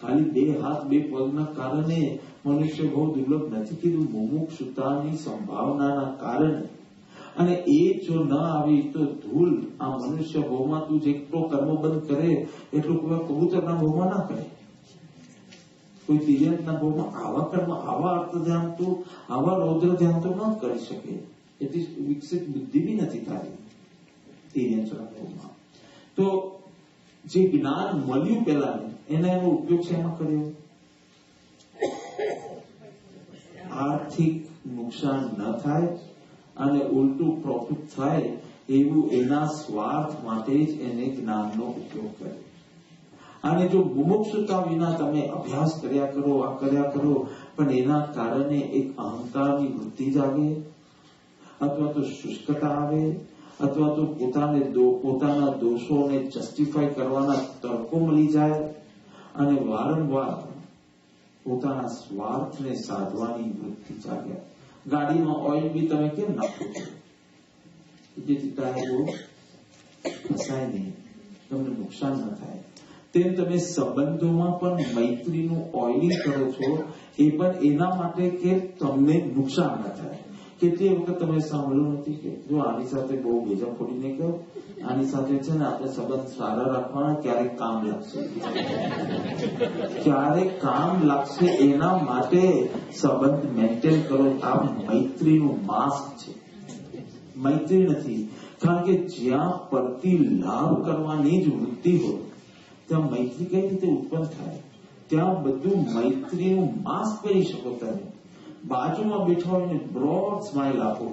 ખાલી 2 હાથ 2 પગના કારણે મનુષ્ય બહુ દુર્લભ નથી કીધું, મુમુક્ષુતાની સંભાવનાના કારણે. અને એ જો ન આવી તો ધૂલ આ મનુષ્ય ભવમાં તું જેટલો કર્મબંધ કરે એટલું કોઈ કબૂતરના ભવમાં ના કરે, કોઈ તિર્યકના ભવમાં આવા કર્મ, આવા અર્થ ધ્યાન તો, આવા રૌદ્ર ધ્યાન તો ન કરી શકે. એટલી વિકસિત બુદ્ધિ બી નથી થાય તિર્યકના ભવમાં. તો જે જ્ઞાન મળ્યું પેલા એના એનો ઉપયોગ છે એમાં કર્યો. આર્થિક નુકસાન ન થાય અને ઉલટું પ્રોફિટ થાય એવું એના સ્વાર્થ માટે જ એને જ્ઞાનનો ઉપયોગ કરે. અને જો મુમુક્ષુતા વિના તમે અભ્યાસ કર્યા કરો, આ કર્યા કરો, પણ એના કારણે એક અહંકારની વૃત્તિ જાગે, અથવા તો શુષ્કતા આવે, અથવા તો પોતાના દોષોને જસ્ટિફાય કરવાના તર્કો મળી જાય, અને વારંવાર પોતાના સ્વાર્થને સાધવાની વૃત્તિ જાગે. ગાડીમાં ઓઇલ બી તમે કેમ નાખો છો? જેથી ટાયરો ફસાય નહીં, તમને નુકસાન ન થાય. તેમ તમે સંબંધોમાં પણ મૈત્રીનું ઓઇલિંગ કરો છો, એ પણ એના માટે કે તમને નુકસાન ન થાય. કેટલી વખત તમે સાંભળ્યું નથી કે જો આની સાથે બહુ ભેજા ફોડીને કહો, આની સાથે છે ને આપણે સંબંધ સારા રાખવાના, ક્યારેક કામ લાગશે, ક્યારેક કામ લાગશે, એના માટે સંબંધ મેન્ટેન કરો. આ મૈત્રીનું માસ્ક છે, મૈત્રી નથી. કારણ કે જ્યાં પરથી લાભ કરવાની જ વૃત્તિ હોય ત્યાં મૈત્રી કઈ રીતે ઉત્પન્ન થાય? ત્યાં બધું મૈત્રીનું માસ્ક પહેરી શકો. તમે બાજુમાં બેઠા હોય ને બ્રોડ સ્માઇલ આપો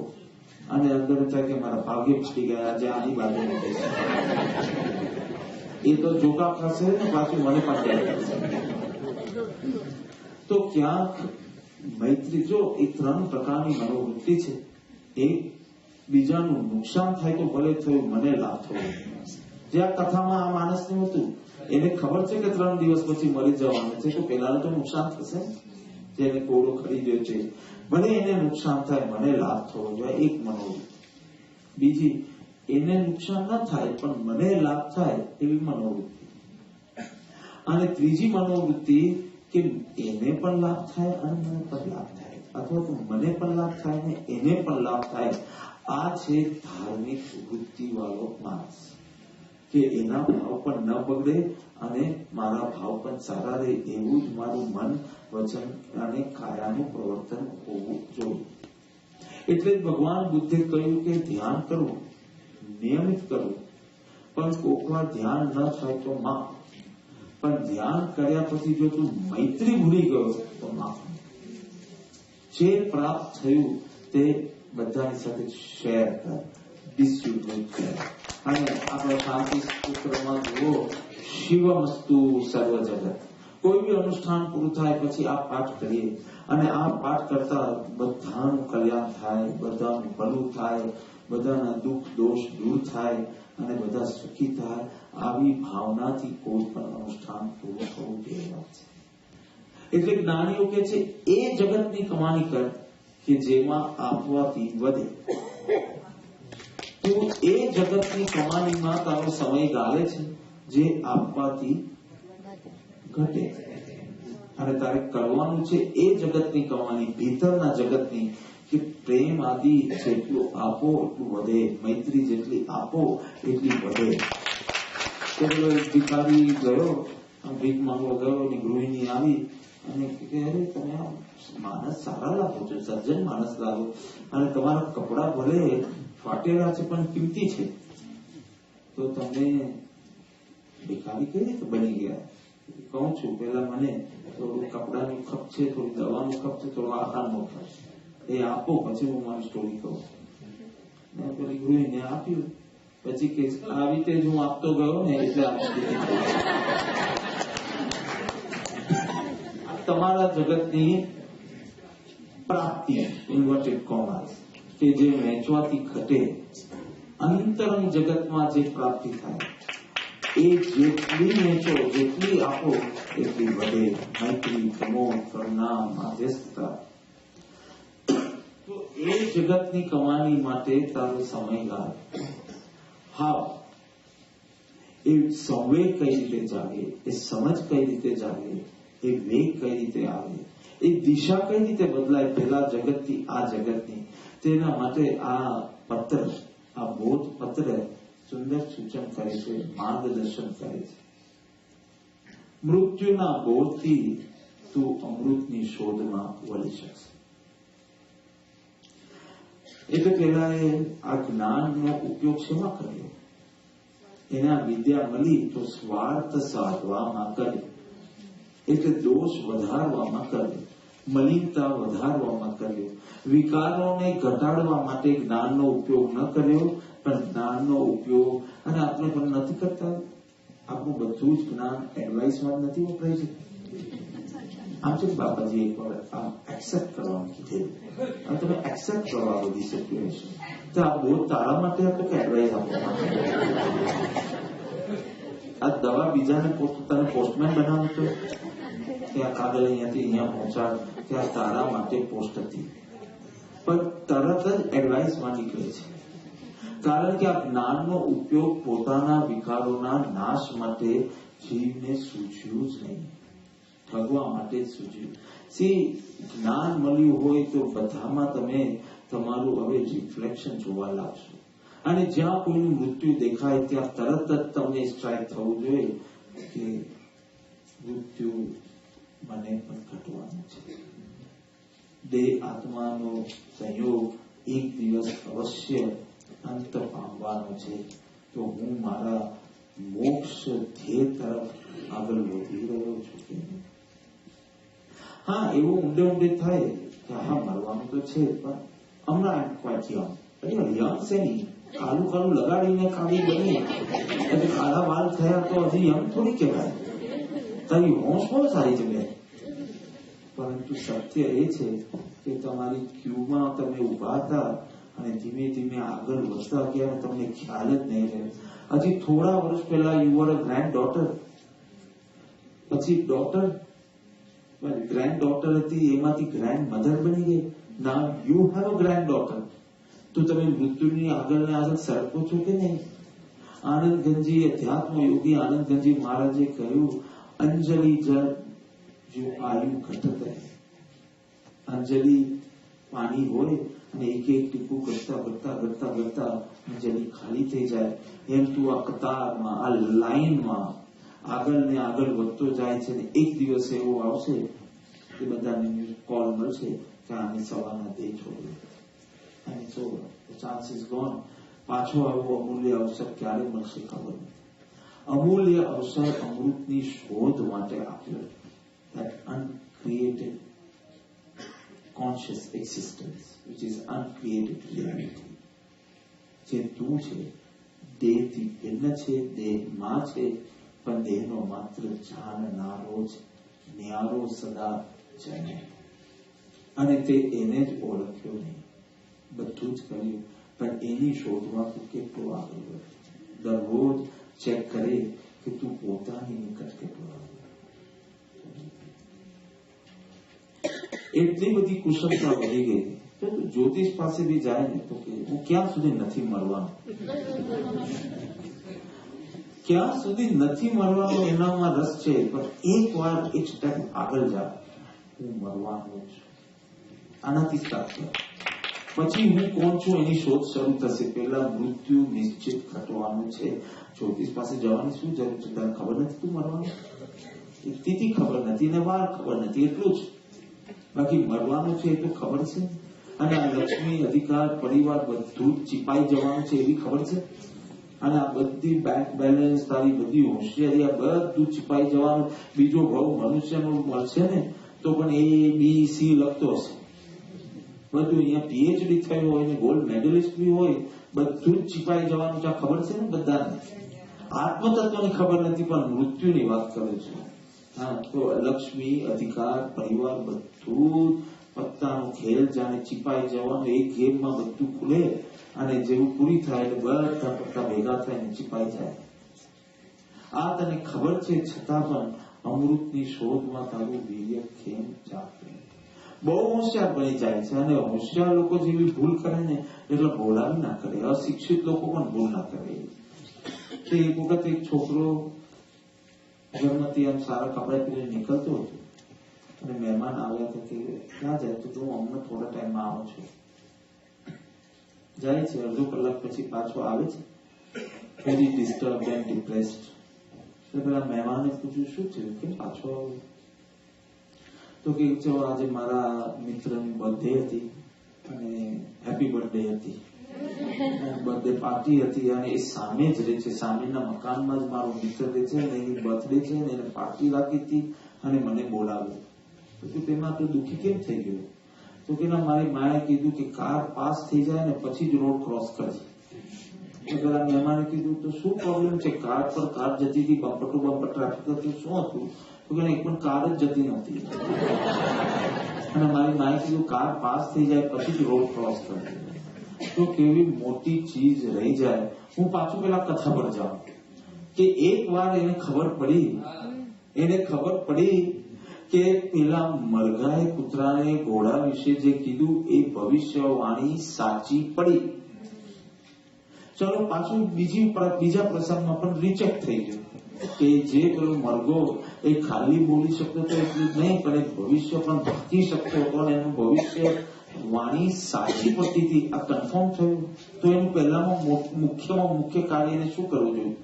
અને અંદર થાય કે મારા ભાગ્ય ફૂટી ગયા, આજે આની બાજુમાં બેસે. એ તો જોકા ખાશે ને પાછું મને પણ જાય. તો ક્યાંક મૈત્રી, જો એ 3 પ્રકારની મનોવૃત્તિ છે. એક, બીજાનું નુકસાન થાય તો ભલે થયું, મને લાભ થયો. જે આ કથામાં આ માણસને હતું, એને ખબર છે કે 3 દિવસ પછી મરી જવાનું છે, તો પેલાને તો નુકસાન થશે. જેને કોડો ખરીદ્યો છે, ભલે એને નુકસાન થાય, મને લાભ થવો જોઈએ, એક મનોવૃત્તિ. બીજી, એને નુકસાન ન થાય પણ મને લાભ થાય, એવી મનોવૃત્તિ. અને ત્રીજી મનોવૃત્તિ કે એને પણ લાભ થાય અને મને પણ લાભ થાય, અથવા તો મને પણ લાભ થાય ને એને પણ લાભ થાય. આ છે ધાર્મિક વૃત્તિ વાળો માણસ, કે એના ભાવ પણ ન બગડે અને મારા ભાવ પણ સારા રહે, એવું જ મારું મન, વચન અને કાયાનું પ્રવર્તન હોવું જોઈએ. એટલે જ ભગવાન બુદ્ધે કહ્યું કે ધ્યાન કરવું, નિયમિત કરવું, પણ કોક વાર ધ્યાન ન થાય તો માફ. પણ ધ્યાન કર્યા પછી જો તું મૈત્રી ભૂલી ગયો તો માફ. જે પ્રાપ્ત થયું તે બધાની સાથે શેર કર, ડિસ્ટ્રીબ્યુટ કર. અને આપણે શાંતિ સૂત્રમાં જુઓ, શિવમસ્તુ સર્વ જગત. કોઈ બી અનુષ્ઠાન પૂરું થાય પછી આ પાઠ કરીએ અને આ પાઠ કરતા બધાનું કલ્યાણ થાય, બધાનું ભલું થાય, બધાના દુઃખ દોષ દૂર થાય અને બધા સુખી થાય. આવી ભાવનાથી કોઈ પણ અનુષ્ઠાન પૂરું થવું જોઈએ છે. એટલે જ્ઞાનીઓ કે છે એ જગતની કમાણી કર કે જેમાં આપવાથી વધે. તો એ જગતની કમાણીમાં તારો સમય ગાળે છે જે આપવાથી ઘટે. અને તારે કરવાનું છે એ જગતની કમાણી, ભીતરના જગતની, કે પ્રેમ આદિ જેટલું આપો એટલું વધે, મૈત્રી જેટલી આપો એટલી વધે. પેલો ભિખારી ગયો, ભીખ માંગવા ગયો, એની ગૃહિણી આવી અને કે અરે તમે આ માણસ સારા લાગો છો, સજ્જન માણસ લાગો, અને તમારા કપડા ભલે ફાટેલા છે પણ કિંમતી છે, તો તમે ભિખારી કઈ રીતે બની ગયા? કહું છું, પેલા મને થોડું કપડાનું ખપ છે, થોડી દવાનું ખપ છે, થોડો આહારનો ખપ છે, એ આપો પછી હું મારી સ્ટોરી કહું. મેં પેલી ગૃહિણીને આપ્યું. પછી કે આવી રીતે જ હું આપતો ગયો ને એટલે તમારા જગતની પ્રાપ્તિ, ઇન્વર્ટેડ કોમર્સ, કે જે વહેંચવાથી ઘટે, અંતરંગ જગતમાં જે પ્રાપ્તિ થાય એ જેટલી વહેંચો, જેટલી આપો એટલી વધે. મૈત્રી, પ્રમોદ, કરુણા, માધ્યસ્થતા. તો એ જગતની કમાણી માટે તારો સમય ગાળ. હા, એ સંવેગ કઈ રીતે જાગે, એ સમજ કઈ રીતે જાગે, એ વેગ કઈ રીતે આવે, એ દિશા કઈ રીતે બદલાય પેલા જગતથી આ જગતની, તેના માટે આ પત્ર, આ બોધ પત્ર સુંદર સૂચન કરે છે, માર્ગદર્શન કરે છે. મૃત્યુના બોધથી તું અમૃતની શોધમાં વળી શકશે. એટલે પેલા એ આ જ્ઞાનનો ઉપયોગ શેમાં કર્યો? એના વિદ્યા મળી તો સ્વાર્થ સાધવામાં કર્યો, એટલે દોષ વધારવામાં કર્યો, મલિનતા વધારવામાં કર્યો, વિકારોને ઘટાડવા માટે જ્ઞાનનો ઉપયોગ ન કર્યો, પણ જ્ઞાનનો ઉપયોગ, અને આપણે પણ નથી કરતા. આપણું બધું જ જ્ઞાન એડવાઇસમાં નથી વપરાય છે. આમ છે બાપાજી એક વાર આમ એક્સેપ્ટ કરવાનું કીધેલું, અને તમે એક્સેપ્ટ કરો આ બધી સિચ્યુએશન. તો આ બોધ તારા માટે આપો કે એડવાઇસ આપવા માટે? આ દવા બીજાને પોતાને પોસ્ટમેન બનાવું તો કે આ કાગળ અહીંયાથી અહીંયા પહોંચાડ, કે આ તારા માટે પોસ્ટ હતી, પણ તરત જ એડવાઇસમાં નીકળે છે. કારણ કે આ જ્ઞાનનો ઉપયોગ પોતાના વિકારોના નાશ માટે જીવને સૂચ્યું જ નહીં, ઠગવા માટે જ સૂચ્યું. જ્ઞાન મળ્યું હોય તો બધામાં તમે તમારું હવે રિફ્લેક્શન જોવા લાગશો, અને જ્યાં કોઈનું મૃત્યુ દેખાય ત્યાં તરત જ તમને સ્ટ્રાઇક થવું જોઈએ કે મૃત્યુ મને પણ ઘટવાનું છે. દેહ આત્માનો સંયોગ એક દિવસ અવશ્ય અંત પામવાનો છે. તો હું મારા મોક્ષ ધ્યેય તરફ આગળ વધી રહ્યો છું કે હા, એવું ઊંડે ઊંડે થાય કે હા મરવાનું તો છે, પણ હમણાં ક્વાઇટ યંગ. યંગ છે નહીં, કાલું કાલું લગાડીને કાળી બની એટલે કાળા વાળ થયા તો હજી યંગ થોડી કહેવાય. તારી હોશ બહુ સારી છે બેન. પરંતુ સત્ય એ છે કે તમારી ક્યુમાં તમે ઉભા હતા અને ધીમે ધીમે આગળ વધતા ગયા, તમને ખ્યાલ જ નહીં રહે. હજી થોડા વર્ષ પહેલા you are a granddaughter, પછી ડોટર, ગ્રેન્ડ ડોટર હતી, એમાંથી ગ્રેન્ડ મધર બની ગઈ. Now you have a granddaughter. તો તમે મૃત્યુની આગળ ને આગળ સરકો છો કે નહીં? આનંદ ગંજી, અધ્યાત્મ યોગી આનંદ ગંજી મહારાજે કહ્યું, અંજલિ જળ જો આયુ ઘટત રહે. અંજલિ પાણી હોય અને એક એક ટીપું કરતા કરતા કરતા કરતા અંજલિ ખાલી થઈ જાય. એમ તું આ કતારમાં, આ લાઈનમાં આગળ ને આગળ વધતો જાય છે. ને એક દિવસ એવો આવશે કે બધાને કોલ મળશે કે આને સવારના દે છોડ્યું, અને સો ચાન્સ ઇઝ ગોન. પાછો આવો અમૂલ્ય અવસર ક્યારે મળશે ખબર નથી. અમૂલ્ય અવસર અમૃતની શોધ માટે આપ્યો. That uncreated conscious existence, which is uncreated reality. જે તું છે, દેહથી ભિન્ન છે, દેહમાં છે, પણ દેહનો માત્ર જાણનારો જ, ન્યારો સદા જાણે. અને તે એને જ ઓળખ્યો નહીં. બધું જ કર્યું, પણ એની શોધમાં તું કેટલો આગળ વધ્યો. દરરોજ ચેક કરે કે તું પોતાની નિકટ કેટલો આગળ. એટલી બધી કુશળતા વધી ગઈ તો જ્યોતિષ પાસે બી જાય ને તો કે હું ક્યાં સુધી નથી મરવાનું, ક્યાં સુધી નથી મરવાનું એનામાં રસ છે, પણ એક વાર એક સ્ટેપ આગળ જા, હું મરવાનું છું, આનાથી સ્ટાર્ટ કર. પછી હું કોણ છું એની શોધ શરૂ થશે. પહેલા મૃત્યુ નિશ્ચિત ઘટવાનું છે. જ્યોતિષ પાસે જવાની શું જરૂર છે? તને ખબર નથી તું મરવાનું? તિથિ ખબર નથી ને વાર ખબર નથી, એટલું જ. બાકી મરવાનું છે એ તો ખબર છે. અને આ લક્ષ્મી, અધિકાર, પરિવાર બધું જ ચીપાઈ જવાનું છે એવી ખબર છે. અને આ બધી બેંક બેલેન્સ, તારી બધી હોશિયારી, આ બધું ચીપાઈ જવાનું. બીજો ભાવ મનુષ્યનો મળશે ને તો પણ A B C લખતો હશે. બધું અહીંયા PhD થયું હોય ને ગોલ્ડ મેડલિસ્ટ બી હોય, બધું જ ચીપાઈ જવાનું છે. ખબર છે ને બધાને. આત્મતત્વની ખબર નથી, પણ મૃત્યુની વાત કરે છે. હા, તો લક્ષ્મી, અધિકાર, પરિવાર બધું પત્તાનો ખેલ જાણે ચીપાઈ જવાનું. એક ગેમમાં બધું ખુલે અને જેવું પૂરી થાય એટલે બધા પત્તા ભેગા થાય ને ચીપાઈ જાય. આ તને ખબર છે, છતાં પણ અમૃતની શોધમાં તારું વીર્ય કેમ જાગે? બહુ હોશિયાર બની જાય છે. અને હોશિયાર લોકો જેવી ભૂલ કરે ને એટલે બોલાવી ના કરે. અશિક્ષિત લોકો પણ ભૂલ ના કરે. એક વખત એક છોકરો ઘરમાંથી આમ સારા કપડા પહેરીને નીકળતો હતો અને મહેમાન આવ્યા હતા કે ક્યાં જાય? તો હું હમણાં થોડા ટાઈમમાં આવું છું. જાય છે, અડધો કલાક પછી પાછો આવે છે, વેરી ડિસ્ટર્બ એન્ડ ડિપ્રેસ્ડ. તો પેલા મહેમાને પૂછ્યું શું થયું, કેમ પાછો આવ્યો? તો કે આજે મારા મિત્રની બર્થડે હતી અને હેપી બર્થડે હતી, બર્થડે પાર્ટી હતી, અને એ સામે જ રહે છે, સામેના મકાનમાં જ મારો મિત્ર રહે છે, એની બર્થડે છે ને એને પાર્ટી રાખી હતી અને મને બોલાવ્યો. તો તેમાં તો દુઃખી કેમ થઈ ગયો? તો કે મારી માએ કીધું કે કાર પાસ થઈ જાય ને પછી જ રોડ ક્રોસ કરજે. તો પેલા મહેમાને કીધું તો શું પ્રોબ્લેમ છે? કાર પર કાર જતી હતી, બમ્પર ટુ બમ્પર ટ્રાફિક હતું, શું હતું? તો કે એક પણ કાર જ જતી નહોતી. અને મારી માએ કીધું કાર પાસ થઈ જાય પછી જ રોડ ક્રોસ કરજે. તો કેવી મોટી ચીજ રહી જાય. હું પાછું પેલા કથા પર જાઉં કે એક વાર એને ખબર પડી કે પેલા મરઘાએ કૂતરાને ઘોડા વિશે જે કીધું એ ભવિષ્યવાણી સાચી પડી. ચલો પાછું બીજા પ્રસંગમાં પણ રિચેક થઈ ગયું કે જે પેલો મરઘો એ ખાલી બોલી શકતો હતો એટલું જ નહીં, પણ એ ભવિષ્ય પણ ભક્તિ શકતો હતો અને એનું ભવિષ્ય વાણી સાચી પડતી હતી. આ કન્ફર્મ થયું. તો એનું પહેલામાં મુખ્ય કાર્ય એને શું કરવું જોઈએ?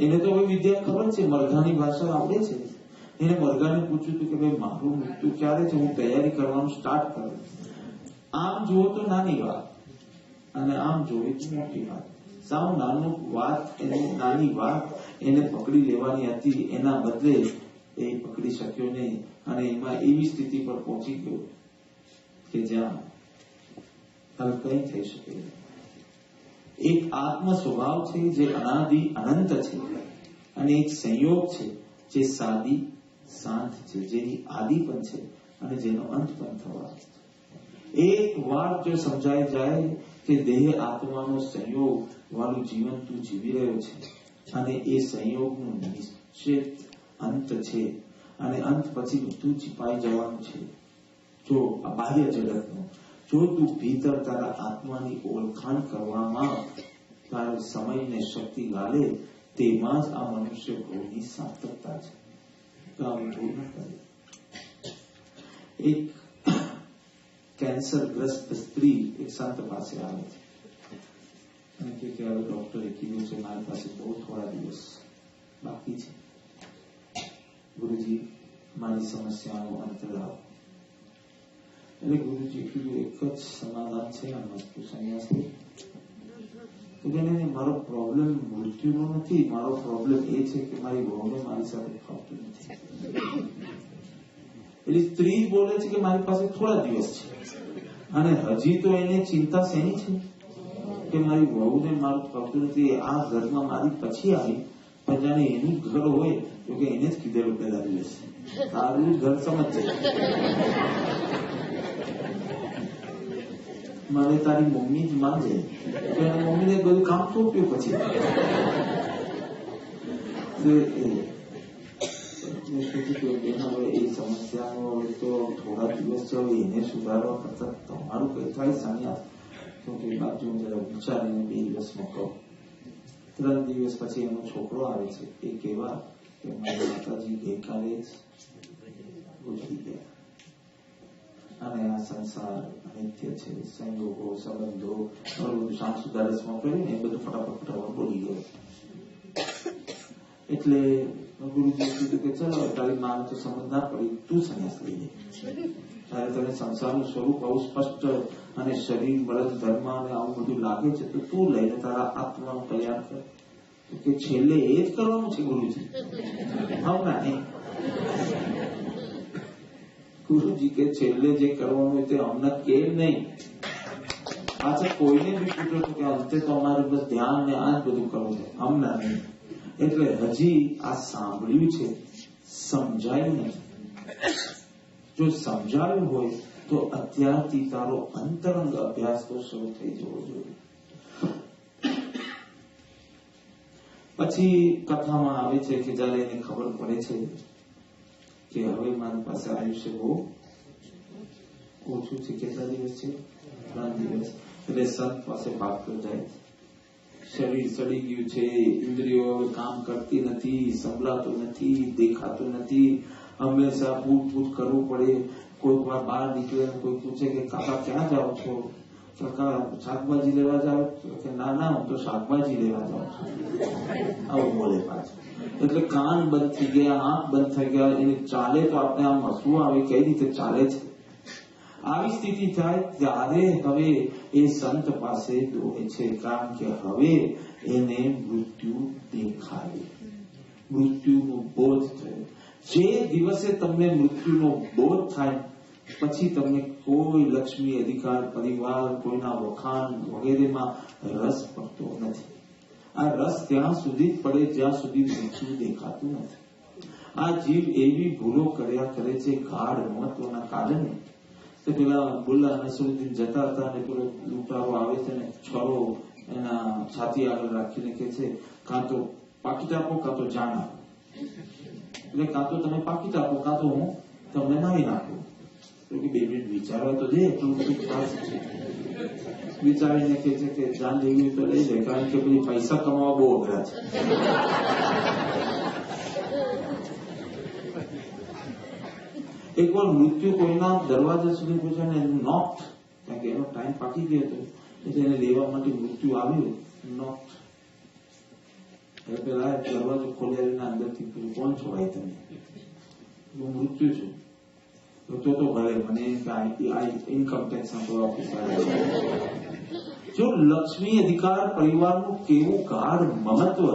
એને તો હવે વિદ્યા ખબર છે, મરઘાની ભાષા આવડે છે. એને મરઘાને પૂછ્યું હતું કે ભાઈ મારું મૃત્યુ ક્યારે છે, હું તૈયારી કરવાનું સ્ટાર્ટ કરું. આમ જુઓ તો નાની વાત અને આમ જોઈએ તો મોટી વાત. સાવ નાની વાત એને પકડી લેવાની હતી, એના બદલે એ પકડી શક્યો નહીં. અને એમાં એવી સ્થિતિ પર પહોંચી ગયો કે જ્યાં હવે કંઈ થઈ શકે. એક આત્મ સ્વભાવ છે જે અનાદિ અનંત છે, અને એક સંયોગ છે જે સાદી શાંત છે, જેની આદિ પણ છે અને જેનો અંત પણ થવાનો છે. એક વાર જો સમજાઈ જાય કે દેહ આત્માનો સંયોગ વાળું જીવન તું જીવી રહ્યો છે અને એ સંયોગનું નિશ્ચિત અંત છે, અને અંત પછી બધું છીપાઈ જવાનું છે. જો આ બાહ્ય જગતનું, જો તું ભીતર તારા આત્માની ઓળખાણ કરવામાં તારો સમય ને શક્તિ ગાલે, તેમાં જ આ મનુષ્ય ભોગની સાર્થકતા છે. તો આ ભૂલ ન કરે. એક કેન્સરગ્રસ્ત સ્ત્રી એક સંત પાસે આવે છે અને કે હવે ડોક્ટરે કીધું છે મારી પાસે બહુ થોડા દિવસ બાકી છે, ગુરુજી મારી સમસ્યાનો અંત લાવો. એટલે ગુરુજી કીધું એક જ સમાધાન છે આમાં, તું સંન્યાસી. તો કે મારો પ્રોબ્લેમ મૃત્યુનો નથી, મારો પ્રોબ્લેમ એ છે કે મારી વહુને મારી સાથે ફાવતું નથી. એટલે સ્ત્રી બોલે છે કે મારી પાસે થોડા દિવસ છે, અને હજી તો એને ચિંતા શેની છે કે મારી વહુને મારું ફાવતું નથી. આ ઘરમાં મારી પછી આવી, પણ જાણે એનું ઘર હોય તો કે એને જ કીધેલું પહેલા દિવસ તારું ઘર સમજશે. મારે તારી મમ્મી જ માંગે તો એના મમ્મીને બધું કામ સોંપ્યું પછી. એ સમસ્યાનો તો થોડા દિવસ છે, એને સુધારવા કરતા તમારું કઈ થાય સંન્યાસ. તો કે બાજુ વિચારીને 2 દિવસમાં કહો. 3 દિવસ પછી એનો છોકરો આવે છે. એ કેવા કે મારા માતાજી ગઈકાલે જ ગુજરી ગયા, અને આ સંસાર અનિત્ય છે, સંયોગો સંબંધો શાંત સુધારસમાં કર્યું ને એ બધું ફટાફટ બોલી ગયો. એટલે ગુરુજીએ કીધું કે ચલો તારી માને તો સમજ ના પડી, તું સંન્યાસ લઈ લે. ત્યારે તને સંસારનું સ્વરૂપ આવું સ્પષ્ટ અને શરીર મરદ ધર્મ અને આવું બધું લાગે છે, તો તું લઈને તારા આત્માનું કલ્યાણ કર. કે છેલ્લે એ જ કરવાનું છે ગુરુજી. હમણાં નહીં, ગુરુજી કે છેલ્લે જે કરવાનું હોય તે હમણાં કે નહીં. પાછા કોઈને બી પૂછો છો કે અંતે તો અમારે બસ ધ્યાન ને આ જ બધું કરવું છે, હમણાં નહીં. એટલે હજી આ સાંભળ્યું છે, સમજાયું નથી. જો સમજાયું હોય તો અત્યારથી તારો અંતરંગ અભ્યાસ તો શરૂ થઈ જવો જોઈએ. પછી કથામાં આવે છે કે જયારે એને ખબર પડે છે કે હવે મારી પાસે આયુષ્ય બહુ ઓછું છે, કેટલા દિવસ છે? 3 દિવસ. એટલે સંત પાસે ભાગતો જાય. શરીર સડી ગયું છે, ઇન્દ્રિયો કામ કરતી નથી, સંભળાતું નથી, દેખાતું નથી, હંમેશા પૂછ કરવું પડે. કોઈક વાર બહાર નીકળે, કોઈ પૂછે કે કાકા ક્યાં જાઓ છો? કાકા શાકભાજી લેવા જાઓ કે ના ના હું તો શાકભાજી લેવા જાઉં છું, આવું બોલે પાછું. એટલે કાન બંધ થઈ ગયા, આંખ બંધ થઈ ગયા, એને ચાલે તો આપણે આમ હસવું આવે, કઈ રીતે ચાલે છે. આવી સ્થિતિ થાય ત્યારે હવે એ સંત પાસે દોડે છે, કારણ કે હવે એને મૃત્યુ દેખાય, મૃત્યુનો બોધ થયો. જે દિવસે તમને મૃત્યુનો બોધ થાય પછી તમને કોઈ લક્ષ્મી, અધિકાર, પરિવાર, કોઈના વખાણ વગેરેમાં રસ પડતો નથી. આ રસ ત્યાં સુધી પડે જ્યાં સુધી મૃત્યુ દેખાતું નથી. આ જીવ એવી ભૂલો કર્યા કરે છે ગાઢ મહત્વના કારણે. તો પેલા બુલ્લા નસરુદ્દીન જતા હતા અને પેલો લૂંટારો આવે છે ને છરો એના છાતી આગળ રાખીને કે છે કાં તો પાકીટ આપો કાં તો જાન આપો. એટલે કાં તો તમે પાકીટ આપો કાં તો હું તમને મારી નાખું. તો કે 2 મિનિટ વિચારવા તો દે, એટલું બધું ખાસ છે. વિચારીને કે છે કે જાન લેવી તો લઈ જાય, કારણ કે પછી પૈસા કમાવા બહુ અઘરા છે. એકવાર મૃત્યુ કોઈના દરવાજા સુધી પૂછે ને એનું નોટ, કારણ કે એનો ટાઈમ પાકી ગયો હતો, એટલે એને લેવા માટે મૃત્યુ આવ્યું. નોટ એટલે પેલા દરવાજો ખોલ્યા અંદરથી પૂછ્યું કોણ છો ભાઈ તમે? હું મૃત્યુ છું. તો ભલે મને ઇન્કમ ટેક્સ ઓફિસર. જો લક્ષ્મી, અધિકાર, પરિવારનું કેવું ગાઢ મહત્વ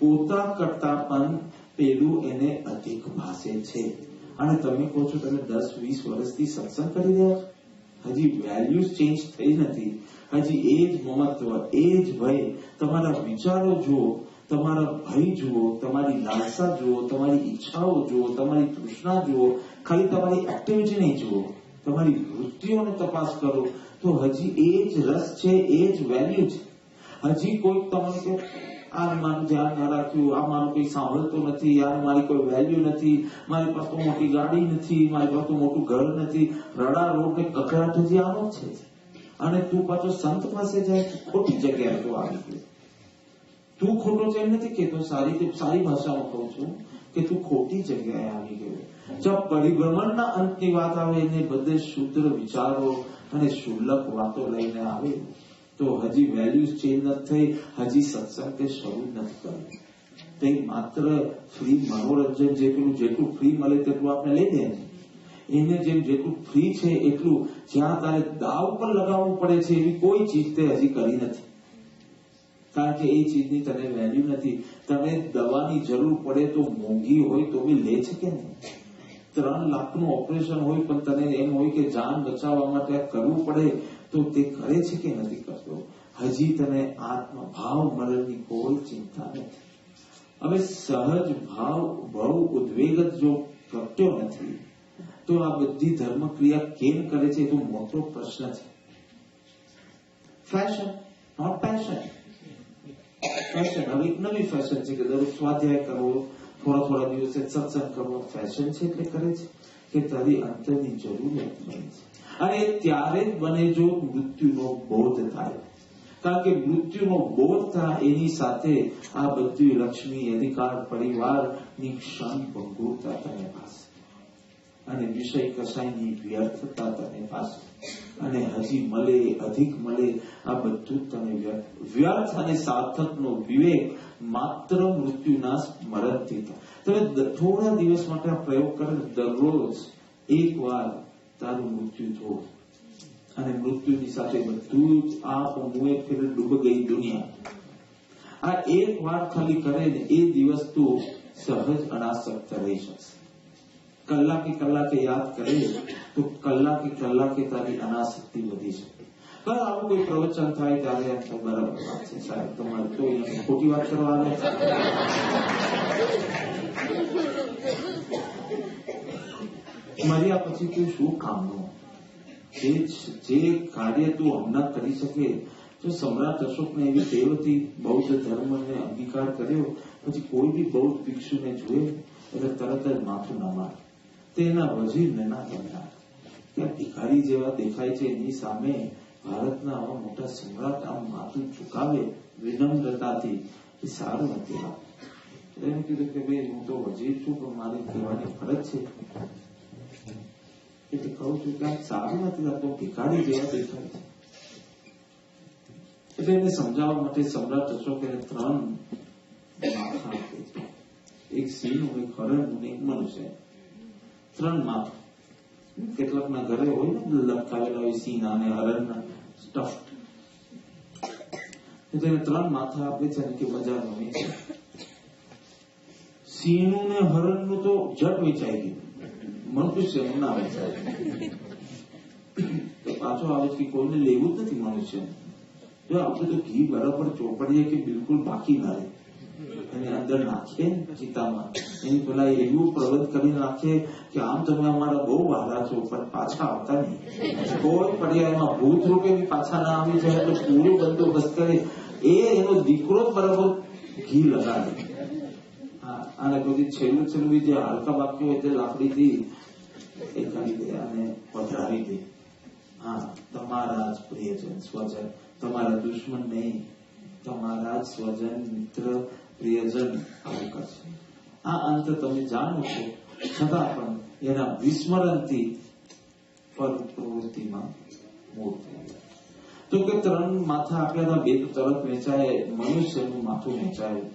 પોતા કરતા પણ પેલું એને અધિક ભાષે છે. અને તમે કહો છો તમે 10-20 વર્ષથી સત્સંગ કરી રહ્યા છો, હજી વેલ્યુઝ ચેન્જ થઈ નથી, હજી એ જ મમત્વ, એ જ ભય, તમારા વિચારો જુઓ, તમારા ભય જુઓ, તમારી લાલસા જુઓ, તમારી ઈચ્છાઓ જુઓ, તમારી તૃષ્ણા જુઓ, ખાલી તમારી એક્ટિવિટી નહીં જુઓ, તમારી વૃત્તિઓને તપાસ કરો, તો હજી એ જ રસ છે, એ જ વેલ્યુ છે. હજી કોઈક તમને કે આ મારું ધ્યાન ના રાખ્યું, આ મારું કઈ સાંભળતો નથી, આ મારી કોઈ વેલ્યુ નથી, મારી પાસે તો મોટી ગાડી નથી, મારી પાસે તો મોટું ઘર નથી, રડા રોડ ને કકડાટ હજી આનો છે. અને તું પાછો સંત પાસે જાય, ખોટી જગ્યાએ તો આવી ગયો. તું ખોટો છે એમ નથી કેતો, સારી ભાષામાં કહું છું કે તું ખોટી જગ્યાએ આવી ગયો. જब પરિભ્રમણના અંતની વાત આવે, એને બધે શુદ્ર વિચારો અને શુલ્લક વાતો લઈને આવે, તો હજી વેલ્યુઝ ચેન્જ નથી થઈ, હજી સત્સંગ તે શરૂ નથી કર્યું. તે માત્ર ફ્રી મનોરંજન, જેટલું ફ્રી મળે તેટલું આપણે લઈ દે, એને જેટલું ફ્રી છે એટલું જ્યાં તારે દાવ પર લગાવવું પડે છે એવી કોઈ ચીજ તે હજી કરી નથી. કારણ કે એ ચીજની તને વેલ્યુ નથી. તને દવાની જરૂર પડે તો મોંઘી હોય તો બી લે છે કે નહીં? 3 લાખનું ઓપરેશન હોય પણ તને એમ હોય કે જાન બચાવવા માટે કરવું પડે તો તે કરે છે કે નથી કરતો? હજી તને આત્મભાવ મરણની કોઈ ચિંતા નથી. હવે સહજ ભાવ બહુ ઉદ્વેગ જો પ્રગટ્યો નથી તો આ બધી ધર્મ ક્રિયા કેમ કરે છે એ તો મોટો પ્રશ્ન છે. Fashion, not passion. ફેશન હવે એક નવી ફેશન છે કે દરરોજ સ્વાધ્યાય કરવો, થોડા દિવસે સત્સંગ કરવો. ફેશન છે એટલે કરે છે કે તારી અંતરની જરૂરિયાત બને છે. અને ત્યારે જ બને જો મૃત્યુનો બોધ થાય. કારણ કે મૃત્યુનો બોધ થાય એની સાથે આ બધી લક્ષ્મી, અધિકાર, પરિવારની ક્ષણ ભંગુરતા તને પાસે, અને વિષય કસાયની વ્યર્થતા તને પાસે, અને હજી મળે, અધિક મળે, આ બધું તને વ્યર્થ અને સાર્થકનો વિવેક માત્ર મૃત્યુના સ્મરણથી થાય. તમે થોડા દિવસ માટે આ પ્રયોગ કરે, દરરોજ એક વાર તારું મૃત્યુ જોવો, અને મૃત્યુની સાથે બધું જ આ મુએ ફિર ડૂબ ગઈ દુનિયા. આ એક વાર ખાલી કરે ને એ દિવસ તું સહજ અનાસક્ત રહી શકશે. કલાકે યાદ કરે તો કલાકે તારી અનાસક્તિ વધી શકે. પણ આવું કોઈ પ્રવચન થાય ત્યારે એમ તો બરાબર વાત છે સાહેબ, તમારે તો ખોટી વાત કરવા આવે. મર્યા પછી તું શું કામનું? જે કાર્ય તું હમણાં કરી શકે. તો સમ્રાટ અશોકને એવી ટેવ હતી, બૌદ્ધ ધર્મને અંગીકાર કર્યો પછી કોઈ બી બૌદ્ધ ભિક્ષુને જોઈએ એટલે તરત જ માથું ના મારે, તેના વજીરને ના ગમતા. ત્યાં ભિખારી જેવા દેખાય છે એની સામે ભારતના આવા મોટા સમ્રાટ આમ માથું ચુકાવે વિનમ્રતાથી, એ સારું નથી. એમ કીધું કે ભાઈ હું તો વજીર છું પણ મારે કહેવાની ફરજ છે, એટલે કહું છું કે સારું નથી લાગતો, ભિખારી જેવા દેખાય છે. એટલે એને સમજાવવા માટે સમ્રાટ અશોક એને 3 માથા આપે છે, એક સિંહનું, એક હરણનું, એક મનુષ્ય. 3 માથા. કેટલાકના ઘરે હોય ને લટકાવેલા હોય સિંહના અને હરણના સ્ટફ્ડ, એને 3 માથા આપે છે અને કે બજારમાં વેચે. સિંહનું ને હરણનું તો જટ વેચાઈ ગયું, મનુષ્યનું ના વેચાય. તો પાછો આવે છે કે કોઈને લેવું જ નથી મનુષ્ય. જો આપણે તો ઘી બરાબર ચોપડીએ કે બિલકુલ બાકી ના રહે, અને અંદર નાખીએ ચિતામાં, એની પેલા એવું પ્રબંધ કરી નાખીએ કે આમ તમે અમારા બહુ વહાલા છો પણ પાછા આવતા નહીં. કોઈ પર્યાયમાં ભૂત રૂપે બી પાછા ના આવી જાય એટલે પૂરો બંદોબસ્ત કરે. એનો દીકરો જ બરાબર ઘી લગાડે. અને પછી છેલ્લું જે હલકા બાકી હોય તે લાકડીથી એ કરી દે અને પધરાવી દે. હા, તમારા જ પ્રિયજન, સ્વજન, તમારા દુશ્મન નહીં, તમારા જ સ્વજન, મિત્ર, પ્રિયજન આવું કરશે. આ અંત તમે જાણો છો, છતાં પણ એના વિસ્મરણથી પ્રવૃત્તિમાં મૂળ થઈ ગયા. તો કે 3 માથા આપ્યાના 2 તરફ વેચાય, મનુષ્યનું માથું વેચાયું.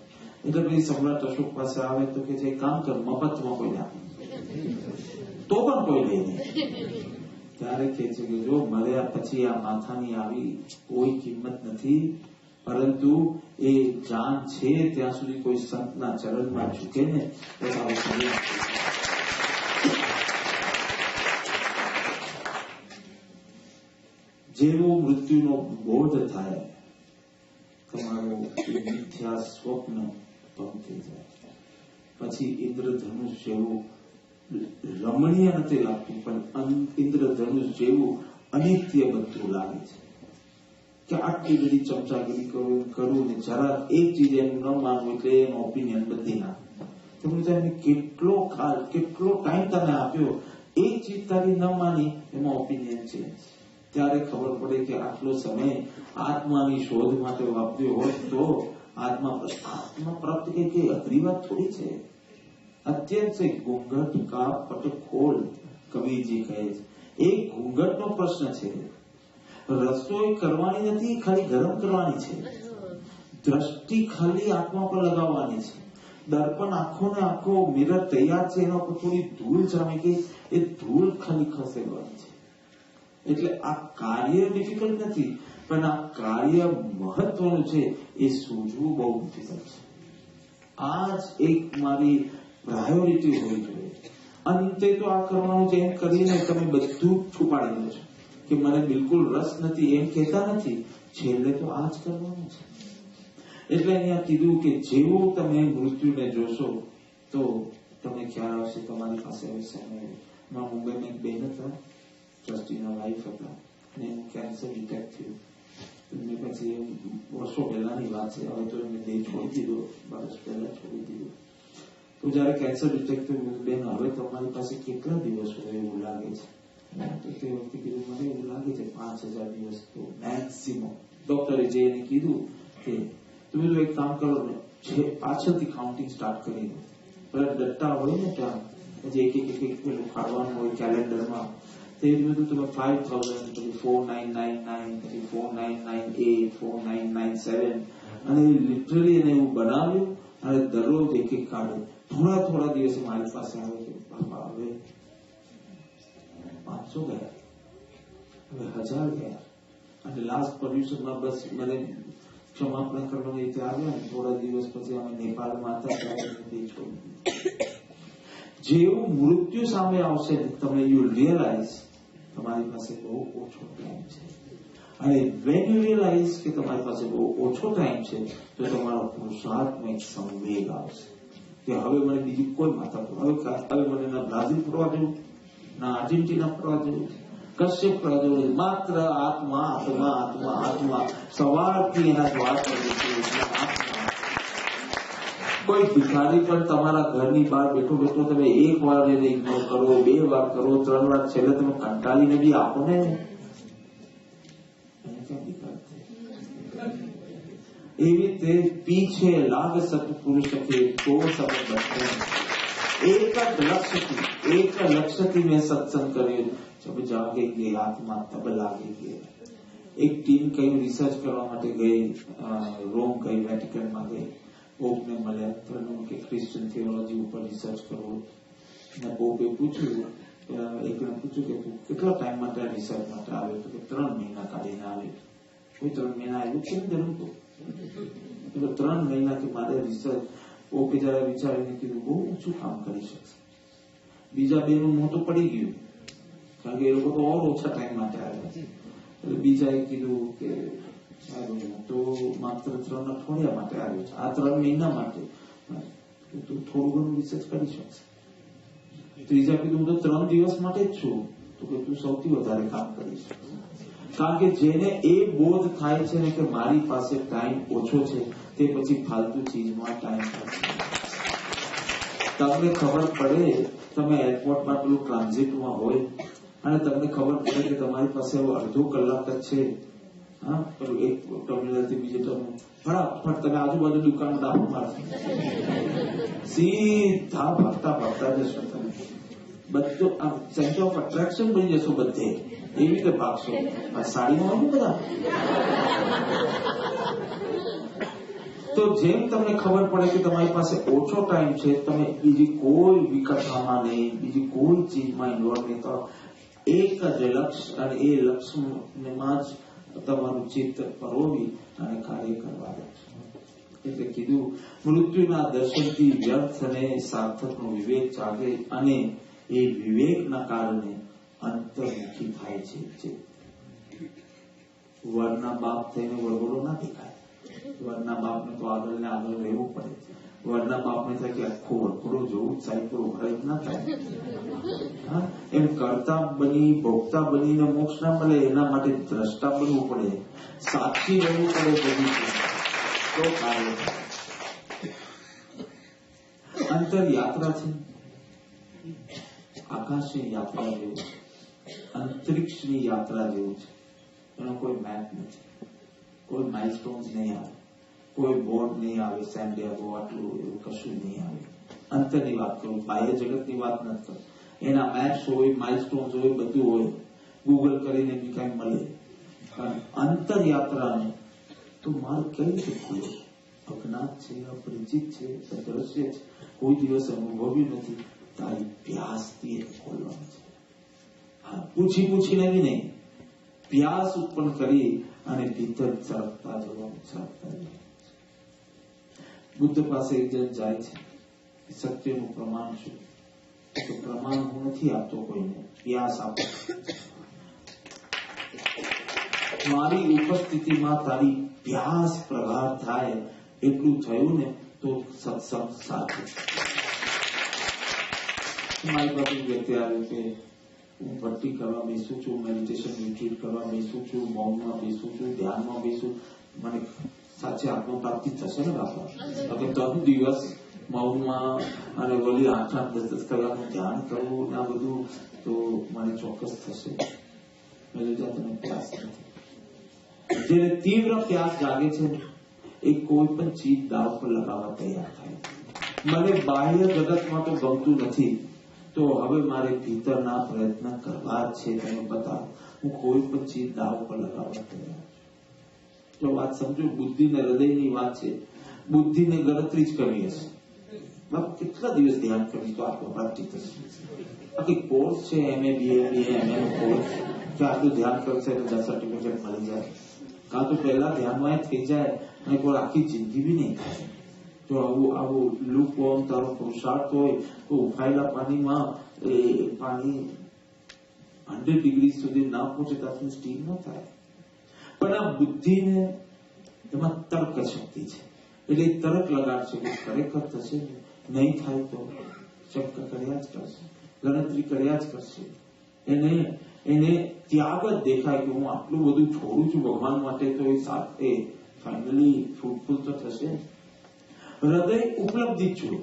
એટલે પછી સમ્રાટ અશોક પાસે આવે તો કે જે કામ કર, મફતમાં કોઈ આપે તો પણ કોઈ લે નહીં. ત્યારે કે છે કે જો મર્યા પછી આ માથાની આવી કોઈ કિંમત નથી, પરંતુ એ જાન છે ત્યાં સુધી કોઈ સંતના ચરણમાં ઝૂકે ને તો જેવો મૃત્યુનો બોધ થાય તમારું મિથ્યા સ્વપ્ન ભંગ થઈ જાય. પછી ઇન્દ્રધનુષ જેવું રમણીય નથી લાગતું, પણ ઇન્દ્રધનુષ જેવું અનિત્ય બધું લાગે છે કે આટલી બધી ચમચાગીરી કરું ને જરા એક ચીજ એમ ન માનવું એટલે એનો ઓપિનિયન બદલી નાખે. તમે કેટલો ટાઈમ તને આપ્યો, એક ચીજ તારી ન માની એમાં ઓપિનિયન છે. ત્યારે ખબર પડે કે આટલો સમય આત્માની શોધ માટે વાપર્યો હોત તો આત્મા પ્રાપ્ત કે અઘરી વાત થોડી છે. અત્યંત ઘૂંઘટ કા પટ ખોલ કવિજી કહે છે. એક ઘૂંઘટનો પ્રશ્ન છે. રસોઈ કરવાની નથી, ખાલી ગરમ કરવાની છે. દ્રષ્ટિ ખાલી આત્મા પર લગાવવાની છે. દર્પણ આખો ને આખો મિરર તૈયાર છે, એના પર થોડી ધૂળ જામે કે એ ધૂળ ખાલી ખસેડવાની છે. એટલે આ કાર્ય ડિફિકલ્ટ નથી, પણ આ કાર્ય મહત્વનું છે. એ સૂઝવું બહુ ડિફિકલ્ટ છે. આ જ એક મારી પ્રાયોરિટી હોવી જોઈએ. અંતે તો આ કરવાનું છે એમ કરીને તમે બધું છુપાડી દો છો કે મને બિલકુલ રસ નથી એમ કહેતા નથી. છેલ્લે તો આ જ કરવાનું છે. એટલે અહીંયા કીધું કે જેવું તમે મૃત્યુને જોશો તો તમને ખ્યાલ આવશે. તમારી પાસે હવે સમય મુંબઈમાં એક બેન હતા, ટ્રસ્ટીના વાઇફ હતા, અને એનું કેન્સર ડિટેક્ટ થયું. એમને પછી વર્ષો પહેલાની વાત છે, હવે તો એમને દેહ છોડી દીધો, વર્ષ પહેલા છોડી દીધો. તો જયારે કેન્સર ડિટેક્ટ થયું, બેન હવે તમારી પાસે કેટલા દિવસ હોય એવું લાગે છે? તો તે વખતે કીધું મને એવું લાગે છે 5000 દિવસ તો મેક્સિમમ. ડોક્ટરે જે એને કીધું કે તમે જો એક કામ કરો ને, જે પાછળથી કાઉન્ટિંગ સ્ટાર્ટ કરી દો. પેલા ડટ્ટા હોય ને ત્યાં પછી એક પેલું ફાડવાનું હોય કેલેન્ડરમાં, તે બધું તમે 5000, પછી 4999, પછી 4998, 4997, અને લિટરલી એને એવું બનાવ્યું અને દરરોજ એક કાઢે. થોડા દિવસે મારી પાસે આવે કે બાપા હવે 500 ગયા, હવે 1000 ગયા, અને લાસ્ટ પોલ્યુશનમાં બસ મને ક્ષમાપણ કરવાની રીતે આવ્યા ને થોડા દિવસ પછી અમે નેપાળમાં હતા ત્યારે છોડી. જેવું મૃત્યુ સામે આવશે તમે યુ રિયલાઇઝ તમારી પાસે બહુ ઓછો ટાઈમ છે. અને વેન યુ રિયલાઇઝ કે તમારી પાસે બહુ ઓછો ટાઈમ છે તો તમારો પુરુષાર્થમાં એક સંવેગ આવશે કે હવે મને બીજી કોઈ માતા હવે મને ના બ્રાઝિલ ફરવા જવું, ના આર્જેન્ટિના ફરવા જવું, કશ્ય ફરવા જવું, માત્ર આત્મા આત્મા આત્મા આત્મા. સવારથી એના દ્વાર કરી છે. કોઈ ભિખારી પણ તમારા ઘરની બહાર બેઠો તમે એક વાર એને ઇગ્નોર કરો, 2 વાર કરો, 3 વાર, છેલ્લે તમે કંટાળીને બી આપો ને. એવી રીતે પીછે લાગ સત્પુરુષ કે તો સબ બચે. એક લક્ષ્યથી મેં સત્સંગ કર્યો. જબ જાગેંગે આત્મા તબ લાગેંગે. એક ટીમ કઈ રિસર્ચ કરવા માટે ગઈ, રોમ ગઈ, વેટિકનમાં ગઈ. પોપને મળ્યા કે ક્રિશ્ચિયન થિયોલોજી ઉપર રિસર્ચ કરવો. પોપે પૂછ્યું કે તું કેટલા ટાઈમ માટે રિસર્ચ માટે આવ્યો? તો કે 3 મહિના કાઢીને આવ્યો. કોઈ 3 મહિના આવ્યું કેમ જરૂર તો? 3 મહિનાથી મારે રિસર્ચ. પોપે જયારે વિચારીને કીધું બહુ ઓછું કામ કરી શકશે. બીજા બેનું મોં તો પડી ગયું, કારણ કે એ લોકો તો ઓર ઓછા ટાઈમ માટે આવ્યા. એટલે બીજાએ કીધું કે તો માત્ર 3 અઠવાડિયા માટે આવ્યો છે, આ 3 મહિના માટે તું થોડું ઘણું રિસર્ચ કરી શકશે. ત્રીજા કીધું હું તો 3 દિવસ માટે જ છું. તો કે તું સૌથી વધારે કામ કરી શકશે. કારણ કે જેને એ બોધ થાય છે ને કે મારી પાસે ટાઈમ ઓછો છે, તે પછી ફાલતુ ચીજમાં ટાઈમ થશે. તમને ખબર પડે, તમે એરપોર્ટમાં પેલું ટ્રાન્ઝિટમાં હોય અને તમને ખબર પડે કે તમારી પાસે અડધો કલાક જ છે. હા, પેલું એક ટર્મિનલ થી બીજે ટર્મિનલ, ફટાફટ તમે આજુબાજુ દુકાન ડાબો મારશો, સીધા ભાગતા જશો. તમે બધું આમ સેન્ટર ઓફ એટ્રેક્શન બની જશો બધે. એવી રીતે ભાગશો. સાડીમાં હોય બધા. તો જેમ તમને ખબર પડે કે તમારી પાસે ઓછો ટાઈમ છે, તમે બીજી કોઈ વિકલ્પમાં નહીં, બીજી કોઈ ચીજમાં ઇન્વોલ્વ નહીં કરો. એક જ લક્ષ્ય, અને એ લક્ષ્યમાં જ તમારું ચિત્ત પરોવી અને કાર્ય કરવા દે. એટલે કીધું મૃત્યુના દર્શનથી વ્યર્થ અને સાર્થકનો વિવેક જાગે, અને એ વિવેકના કારણે અંતર્મુખી થાય છે. વરના બાપ થઈને વરઘોડો ના દેખાય. વરના બાપને તો આગળ ને આગળ રહેવું પડે. વરના બાપને થાય કે આખો વરઘોડો જોવું સાયકલ ભરાય ના થાય. એમ કરતા બની ભોગતા બનીને મોક્ષ ના મળે. એના માટે દ્રષ્ટા બનવું પડે, સાક્ષી બનવું પડે. બધી તો કાર્ય અંતર યાત્રા છે. આકાશની યાત્રા જેવું, અંતરિક્ષની યાત્રા જેવું છે. એનો કોઈ મેપ નથી, કોઈ માઇલસ્ટોન્સ નહીં આવે, કોઈ બોર્ડ નહીં આવે, સેન્ડિયાગો આટલું એવું કશું નહીં આવે. અંતરની વાત કરું, બાહ્ય જગતની વાત નથી કરું. એના મેપ્સ હોય, માઇલસ્ટોન્સ હોય, બધું હોય. ગૂગલ કરીને બી કઈ મળે. પણ અંતર યાત્રાને તો મારે કઈ રીતે ખુલે? અજ્ઞાત છે, અપરિચિત છે, અદ્રશ્ય છે, કોઈ દિવસ અનુભવ્યું નથી. તારી પ્યાસથી ખોલવાનું છે. પૂછી પૂછીને બી નહીં, પ્યાસ ઉત્પન્ન કરી અને ભીતર સરકતા જવાનું, સરકતા જવાનું. બુદ્ધ પાસે એક જણ જાય છે, સત્યનું પ્રમાણ શું? તો પ્રમાણ હું નથી આપતો કોઈને, પ્યાસ આપો. મારી ઉપસ્થિતિમાં તારી પ્યાસ પ્રગાઢ થાય એટલું થયું ને તો સત્સંગ સાચું. મારી પાસે વ્યક્તિ આવ્યું કે હું ભક્તિ કરવા બેસું છું, મેડિટેશન રિટ્રીટ કરવા બેસું છું, મૌનમાં બેસું છું, ધ્યાનમાં બેસું, મને સાચે આત્મપ્રાપ્તિ થશે ને બાપા? કે 3 દિવસ મૌનમાં અને વળી 8-10 કલાકનું ધ્યાન કરવું ને આ બધું તો મને ચોક્કસ થશે. મેં લીધા તને પ્યાસ નથી. જેને તીવ્ર પ્યાસ જાગે છે એ કોઈ પણ ચીજ દાવ પર લગાવવા તૈયાર થાય. મને બાહ્ય જગતમાં તો ગમતું નથી, તો હવે મારે ભીતરના પ્રયત્ન કરવા જ છે. તમે બતાવો, હું કોઈ પણ ચીજ દાવ પર લગાવવા તૈયાર છું. તો વાત સમજો, બુદ્ધિ ને હૃદયની વાત છે. બુદ્ધિને ગણતરી જ કરવી હશે. કેટલા દિવસ ધ્યાન કરી તો આત્મપ્રાપ્તિ થશે? બાકી કોર્સ છે, MA BA MA નો કોર્સ કે આટલું ધ્યાન કરશે તો સર્ટિફિકેટ મળી જાય. કાં તો પહેલા ધ્યાનમાં થઈ જાય અને કોઈ આખી જિંદગી બી નહીં થાય. જો આવું લુકવોર્મ તારો પુરુષાર્થ હોય તો ઉફાયેલા પાણીમાં એ પાણી 100 ડિગ્રી સુધી ના પહોંચે તો સ્ટીમ ન થાય. પણ આ બુદ્ધિને એમાં તર્ક શક્તિ છે, એટલે તર્ક લગાડશે કે ખરેખર થશે, નહીં થાય તો શબ્દ કર્યા જ કરશે, ગણતરી કર્યા જ કરશે. એને ત્યાગ જ દેખાય કે હું આટલું બધું છોડું છું ભગવાન માટે, તો એ સાથે ફાઇનલી ફ્રૂટફુલ તો થશે. હૃદય ઉપલબ્ધિ છું.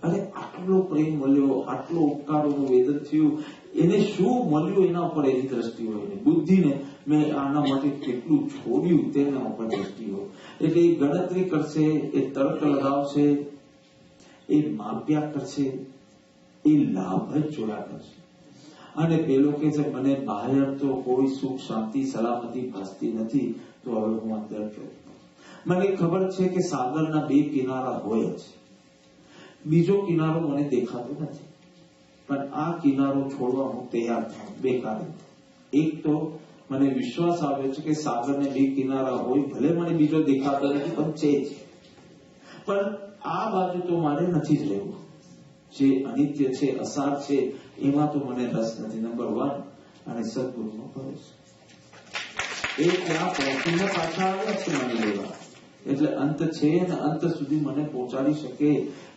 અરે આટલો પ્રેમ મળ્યો, આટલો ઉપકારોનું વેદન થયું, એને શું મળ્યું એના ઉપર એની દ્રષ્ટિ હોય. બુદ્ધિને મેં આના માટે કેટલું છોડ્યું તેના ઉપર દ્રષ્ટિ હોય. એટલે એ ગણતરી કરશે, એ તર્ક લગાવશે, એ માપ્યા કરશે, એ લાભ જ જોયા કરશે. અને પેલો કે છે મને બહાર તો કોઈ સુખ શાંતિ સલામતી ભાસતી નથી, તો હવે હું અંદર છું. મને ખબર છે કે સાગરના 2 કિનારા હોય જ, બીજો કિનારો મને દેખાતો નથી, પણ આ કિનારો છોડવા હું તૈયાર છું 2 કારણ. એક તો મને વિશ્વાસ આવ્યો છે કે સાગરને 2 કિનારા હોય, ભલે મને બીજો દેખાતો નથી પણ છે જ. પણ આ બાજુ તો મારે નથી જ રહેવું. જે અનિત્ય છે, અસાર છે, એમાં તો મને રસ નથી. નંબર 1. અને સદગુરુનો ભરોસો. એ ત્યાં પહોંચીને પાછા આવ્યા છે મને લેવા, એટલે અંત છે અને અંત સુધી મને પહોંચાડી શકે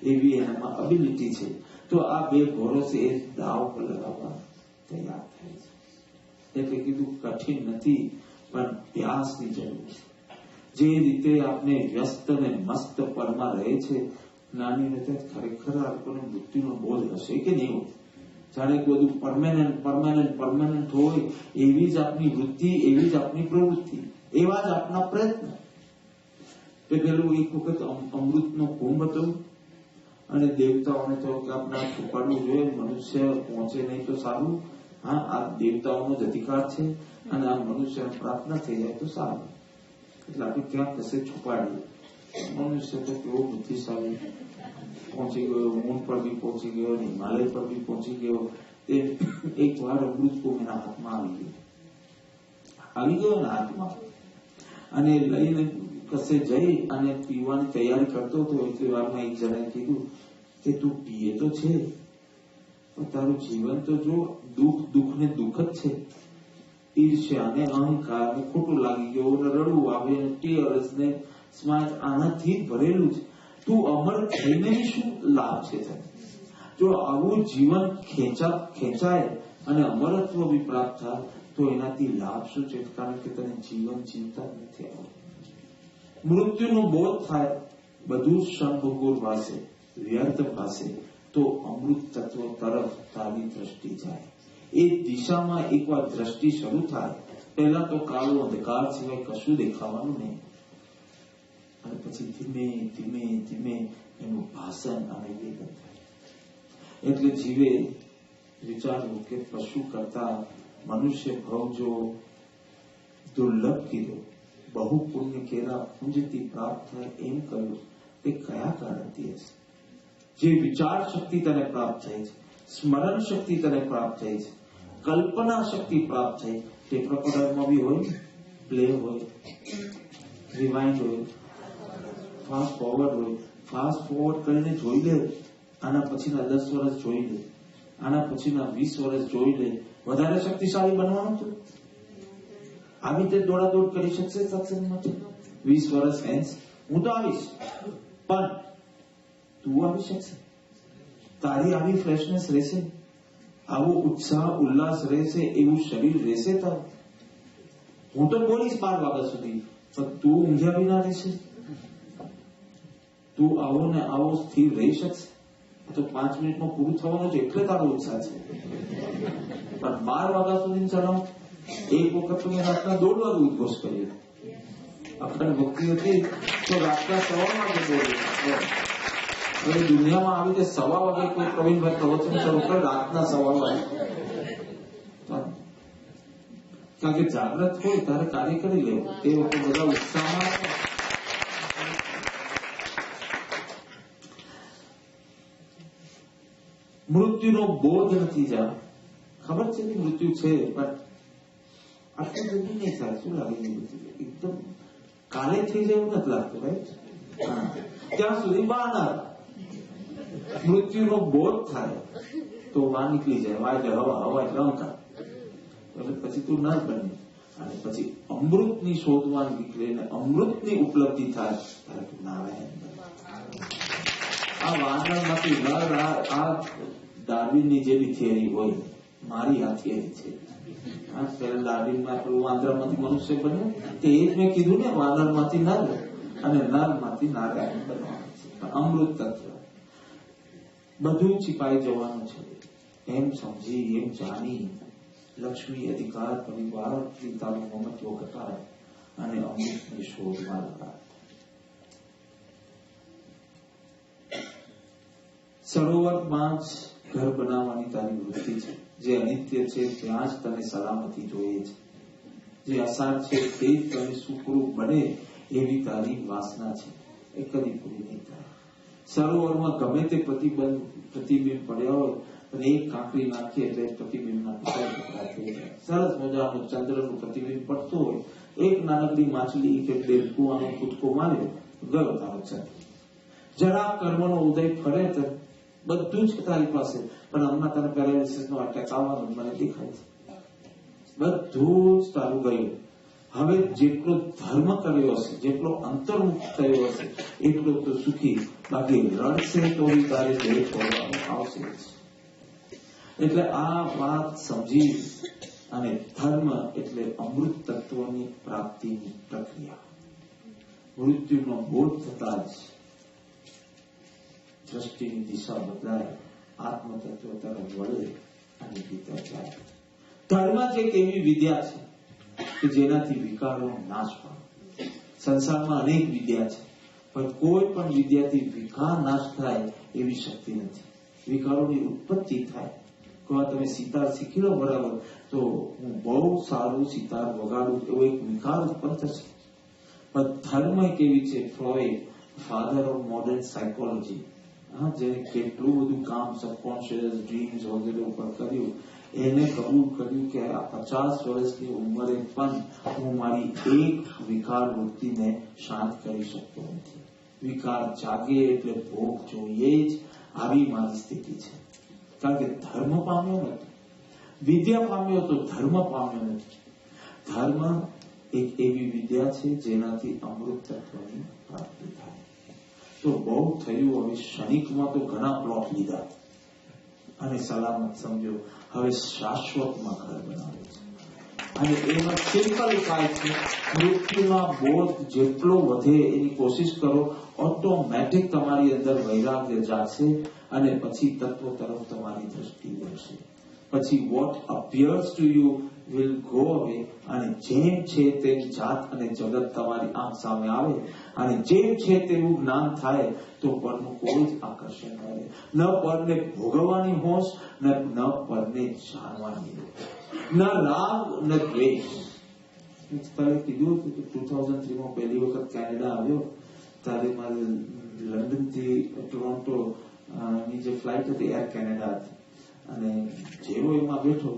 એવી એનામાં એબિલિટી છે. તો આ 2 ભરોસે એ દાવ પર લગાવવા તૈયાર થાય છે. એટલે કીધું કઠિન નથી, પણ પ્યાસની જરૂર છે. જે રીતે આપણે વ્યસ્ત અને મસ્ત પરમાં રહે છે, નાની રીતે ખરેખર આ લોકોને મૃત્યુનો બોધ હશે કે નહીં હોય? જાણે બધું પરમાનન્ટ હોય, એવી જ આપની વૃત્તિ, એવી જ આપની પ્રવૃત્તિ, એવા જ આપના પ્રયત્ન. પેલું એક વખત અમૃતનો કુંભ હતો અને દેવતાઓને તો આપણા છુપાડવું જોઈએ, મનુષ્ય પહોંચે નહીં તો સારું. હા, આ દેવતાઓનો જ અધિકાર છે અને આ મનુષ્ય પ્રાર્થના થઈ જાય તો સારું. એટલે આપણે ક્યાંક કશે છુપાડીએ. મનુષ્ય તો કેવો બુદ્ધિશાળી, પહોંચી ગયો, મૂન પર બી પહોંચી ગયો, હિમાલય પર બી પહોંચી ગયો. તે એક વાર અમૃત કુંભ એના હાથમાં આવી ગયો ને હાથમાં, અને લઈને કશે જઈ અને પીવાની તૈયારી કરતો હતો. એટલી વારમાં એક જણાએ કીધું કે તું પીએ તો છે, પણ તારું જીવન તો જો દુઃખ ને દુઃખ જ છે. ઈર્ષ્યા ને અહંકાર ને ખોટું લાગી ગયું ને રડવું આવે ને ટીયર્સ ને સ્માઇલ, આનાથી ભરેલું છે. તું અમર થઈને શું લાભ છે? જો આવું જીવન ખેંચાય અને અમરત્વ બી પ્રાપ્ત થાય તો એનાથી લાભ શું છે? કારણ કે તને જીવન જીવતા નથી આવતું. મૃત્યુનો બોધ થાય, બધું ક્ષણભંગુર ભાષે, વ્યર્થ ભાષે, તો અમૃત તત્વ તરફ તારી દ્રષ્ટિ જાય. એ દિશામાં એકવાર દ્રષ્ટિ શરૂ થાય, પહેલા તો કાળો અંધકાર સિવાય કશું દેખાવાનું નહીં, અને પછી ધીમે ધીમે ધીમે એનું ભાષણ અને વેદન થાય. એટલે જીવે વિચારવું કે પશુ કરતા મનુષ્ય ભવ જો દુર્લભ કીધો, બહુ પુણ્ય કેરા પુંજથી પ્રાપ્ત થાય એમ કહ્યું, તે કયા કારણથી હશે? જે વિચાર શક્તિ તને પ્રાપ્ત થઈ છે, સ્મરણ શક્તિ તને પ્રાપ્ત થઈ છે, કલ્પના શક્તિ પ્રાપ્ત થઈ, તે પ્રકારમાં બી હોય, પ્લે હોય, રિવાઇન્ડ હોય, ફાસ્ટ ફોરવર્ડ હોય. ફાસ્ટ ફોરવર્ડ કરીને જોઈ લે, આના પછીના 10 વર્ષ જોઈ લે, આના પછીના 20 વર્ષ જોઈ લે, વધારે શક્તિશાળી બનવાનું હતું. આવી રીતે દોડાદોડ કરી શકશે સત્સંગમાંથી? 20 વર્ષ હેન્સ હું તો આવીશ, પણ તું આવી શકશે? તારી આવી ફ્રેશનેસ રહેશે, આવો ઉત્સાહ ઉલ્લાસ રહેશે, એવું શરીર રહેશે તારું? હું તો બોલીશ 12 વાગ્યા સુધી, પણ તું ઊંઘ્યા વિના રહેશે? તું આવો ને આવો સ્થિર રહી શકશે? તો 5 મિનિટમાં પૂરું થવાનું છે, એટલે તારો ઉત્સાહ છે. પણ 12 વાગ્યા સુધી ચલાવ. એક વખત તો મેં રાતના 1:30 વાગે ઉદ્ઘોષ કર્યો. અખંડ ભક્તિ હતી તો રાતના 1:15 વાગે બોલ્યો. હવે દુનિયામાં આવી રીતે 1:15 વાગે કોઈ પ્રવીણભાઈ પ્રવચન શરૂ કરે, રાતના 1:15 વાગે. કારણ કે જાગ્રત હોય ત્યારે કાર્ય કરી લેવું. તે વખતે બધા ઉત્સાહમાં. મૃત્યુનો બોધ નથી. જા ખબર છે કે મૃત્યુ છે, પણ આટલું બધું નહીં થાય. શું લાગે છે? એકદમ કાલે થઈ જાય એવું નથી લાગતું ભાઈ. ત્યાં સુધી બહાર મૃત્યુનો બોધ થાય તો બહાર નીકળી જાય. વા એટલે હવા એટલે અહંકાર, એટલે પછી તું ન બને, અને પછી અમૃતની શોધમાં નીકળે ને અમૃતની ઉપલબ્ધિ થાય ત્યારે તું નારાયણ બને. આ વાંદરમાંથી આ ડાર્વિનની જેવી થિયરી હોય, મારી આ થિયરી છે. પેલા ડાર્વિનમાં પેલું વાંદરામાંથી મનુષ્ય બન્યો, તે એ જ મેં કીધું ને, વાનરમાંથી નર અને નરમાંથી નારાયણ બનવાનું છે. અમૃત તત્વ બધું છીપાઈ જવાનું છે, એમ સમજી એમ જાણી લક્ષ્મી અધિકાર પરિવાર પિતાનું મહત્વ ઘટાડે અને અમૃતની શોધમાં લગાડે. સરોવરમાં જ ઘર બનાવવાની તારી વૃત્તિ છે. જે અનિત્ય છે ત્યાં જ તને સલામતી જોઈએ છે. જે અસાર છે તે જ તને સુખરૂપ બને એવી તારી વાસના છે, એ કદી પૂરી નહીં થાય. સરોવરમાં ગમે તે પ્રતિબિંબ પડ્યા હોય, અને એક કાંકરી નાખીએ એટલે પ્રતિબિંબના ટુકડા થઈ જાય. સરસ મજાનું ચંદ્રનું પ્રતિબિંબ પડતું હોય, એક નાનકડી માછલી કે ડેરકું આનો કૂદકો માર્યો, ગયો તારો ચંદ્ર. જરા કર્મનો ઉદય ફરે તો બધું જ તારી પાસે, પણ હમણાં તને પેરાલિસિસનો અટેક આવવાનો મને દેખાય છે. બધું જ તારું ગયું. હવે જેટલો ધર્મ કર્યો હશે, જેટલો અંતર્મુખ થયો હશે, એટલો તો સુખી. બાકી રડશે તો તારે દેહ છોડવાનું આવશે. એટલે આ વાત સમજી, અને ધર્મ એટલે અમૃત તત્વની પ્રાપ્તિની પ્રક્રિયા. મૃત્યુનો બોધ થતા જ દ્રષ્ટિની દિશા બદલાય, આત્મતત્વ તરફ વળે અને ભીતર જાય. ધર્મ જ એક એવી વિદ્યા છે કે જેનાથી વિકારો નાશ પામે. સંસારમાં અનેક વિદ્યા છે, પણ કોઈ પણ વિદ્યાથી વિકાર નાશ થાય એવી શક્તિ નથી. વિકારોની ઉત્પત્તિ થાય. તમે સિતાર શીખી લો બરાબર, તો હું બહુ સારું સિતાર વગાડું એવો એક વિકાર ઉત્પન્ન થશે. પણ ધર્મ એક એવી છે, Freud, father of modern psychology, જેને કેટલું બધું કામ સબકોન્શિયસ ડ્રીમ્સ વગેરે ઉપર કર્યું, એને કબૂલ કર્યું કે આ 50 વર્ષની ઉંમરે પણ હું મારી એક વિકાર વૃત્તિને શાંત કરી શકતો નથી. વિકાર જાગે એટલે ભોગ જોઈએ જ, આવી મારી સ્થિતિ છે. કારણ કે ધર્મ પામ્યો નથી, વિદ્યા પામ્યો તો ધર્મ પામ્યો નથી. ધર્મ એક એવી વિદ્યા છે જેનાથી અમૃત તત્વની પ્રાપ્તિ થાય. તો બહુ થયું. હવે ક્ષણિકમાં તો ઘણા પ્લોટ લીધા અને સલામત સમજો. હવે શાશ્વતમાં ઘર બનાવે છે. અને એમાં સિમ્પલ ઉપાય છે, મૃત્યુના બોધ જેટલો વધે એની કોશિશ કરો. ઓટોમેટિક તમારી અંદર વૈરાગ્ય જાગશે અને પછી તત્વ તરફ તમારી દ્રષ્ટિ વળશે. પછી what appears to you will go away, અને જેમ છે તેમ જાત અને જગત તમારી આંખ સામે આવે અને જેમ છે તેવું જ્ઞાન થાય તો પરનું કોઈ જ આકર્ષણ ન રહે. ન પરને ભોગવવાની હોશ, ન પરને જાણવાની હોશ, ન રાગ ન દ્વેષ. તમે કીધું હતું કે 2003માં પહેલી વખત કેનેડા આવ્યો ત્યારે મારે લંડન થી ટોરોન્ટો ની જે ફ્લાઇટ હતી એર કેનેડા હતી, અને જેવો એમાં બેઠો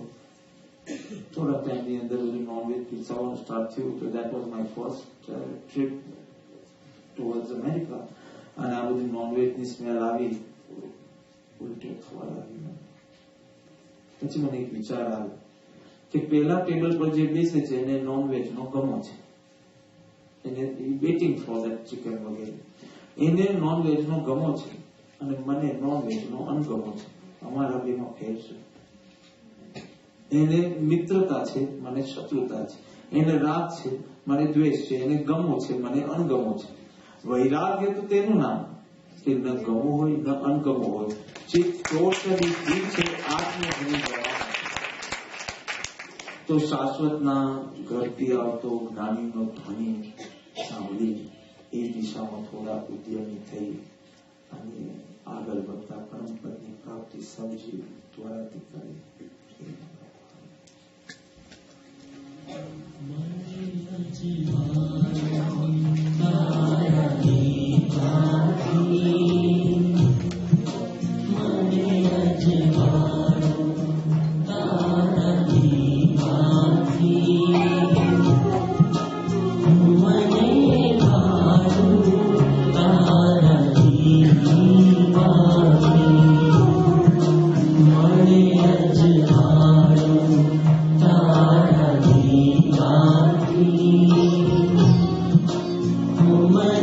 થોડા ટાઈમની અંદર બધું નોનવેજ પીરસાવાનું સ્ટાર્ટ થયું. તો that was my first trip towards America. અને આ બધી નોનવેજની સ્મેલ આવી, ઉલટો થવા લાગી. પછી મને એક વિચાર આવ્યો કે પેલા ટેબલ પર જે બેસે છે એને નોનવેજ નો ગમો છે, એને વેઇટિંગ ફોર ધેટ ચિકન વગેરે, એને નોનવેજ નો ગમો છે અને મને નોનવેજ નો અણગમો છે. અમારા બેમાં ફેર છે. એને મિત્રતા છે, મને શત્રુતા છે. એને રાગ છે, મને દ્વેષ છે. એને ગમો છે, મને અણગમો છે. વૈરાગ્ય તો તેનું નામ કે ન ગમો હોય ન અણગમો હોય, જે ટોટલી ફ્રી છે. આત્મધ્યાન તો શાશ્વતના ઘરથી આવતો જ્ઞાનીનો ધ્વનિ સાંભળી એ દિશામાં થોડા ઉદ્યમી થઈ અને આગળ વધતા પરમ પદની પ્રાપ્તિ સમજી ત્વરાથી કરી. Oh my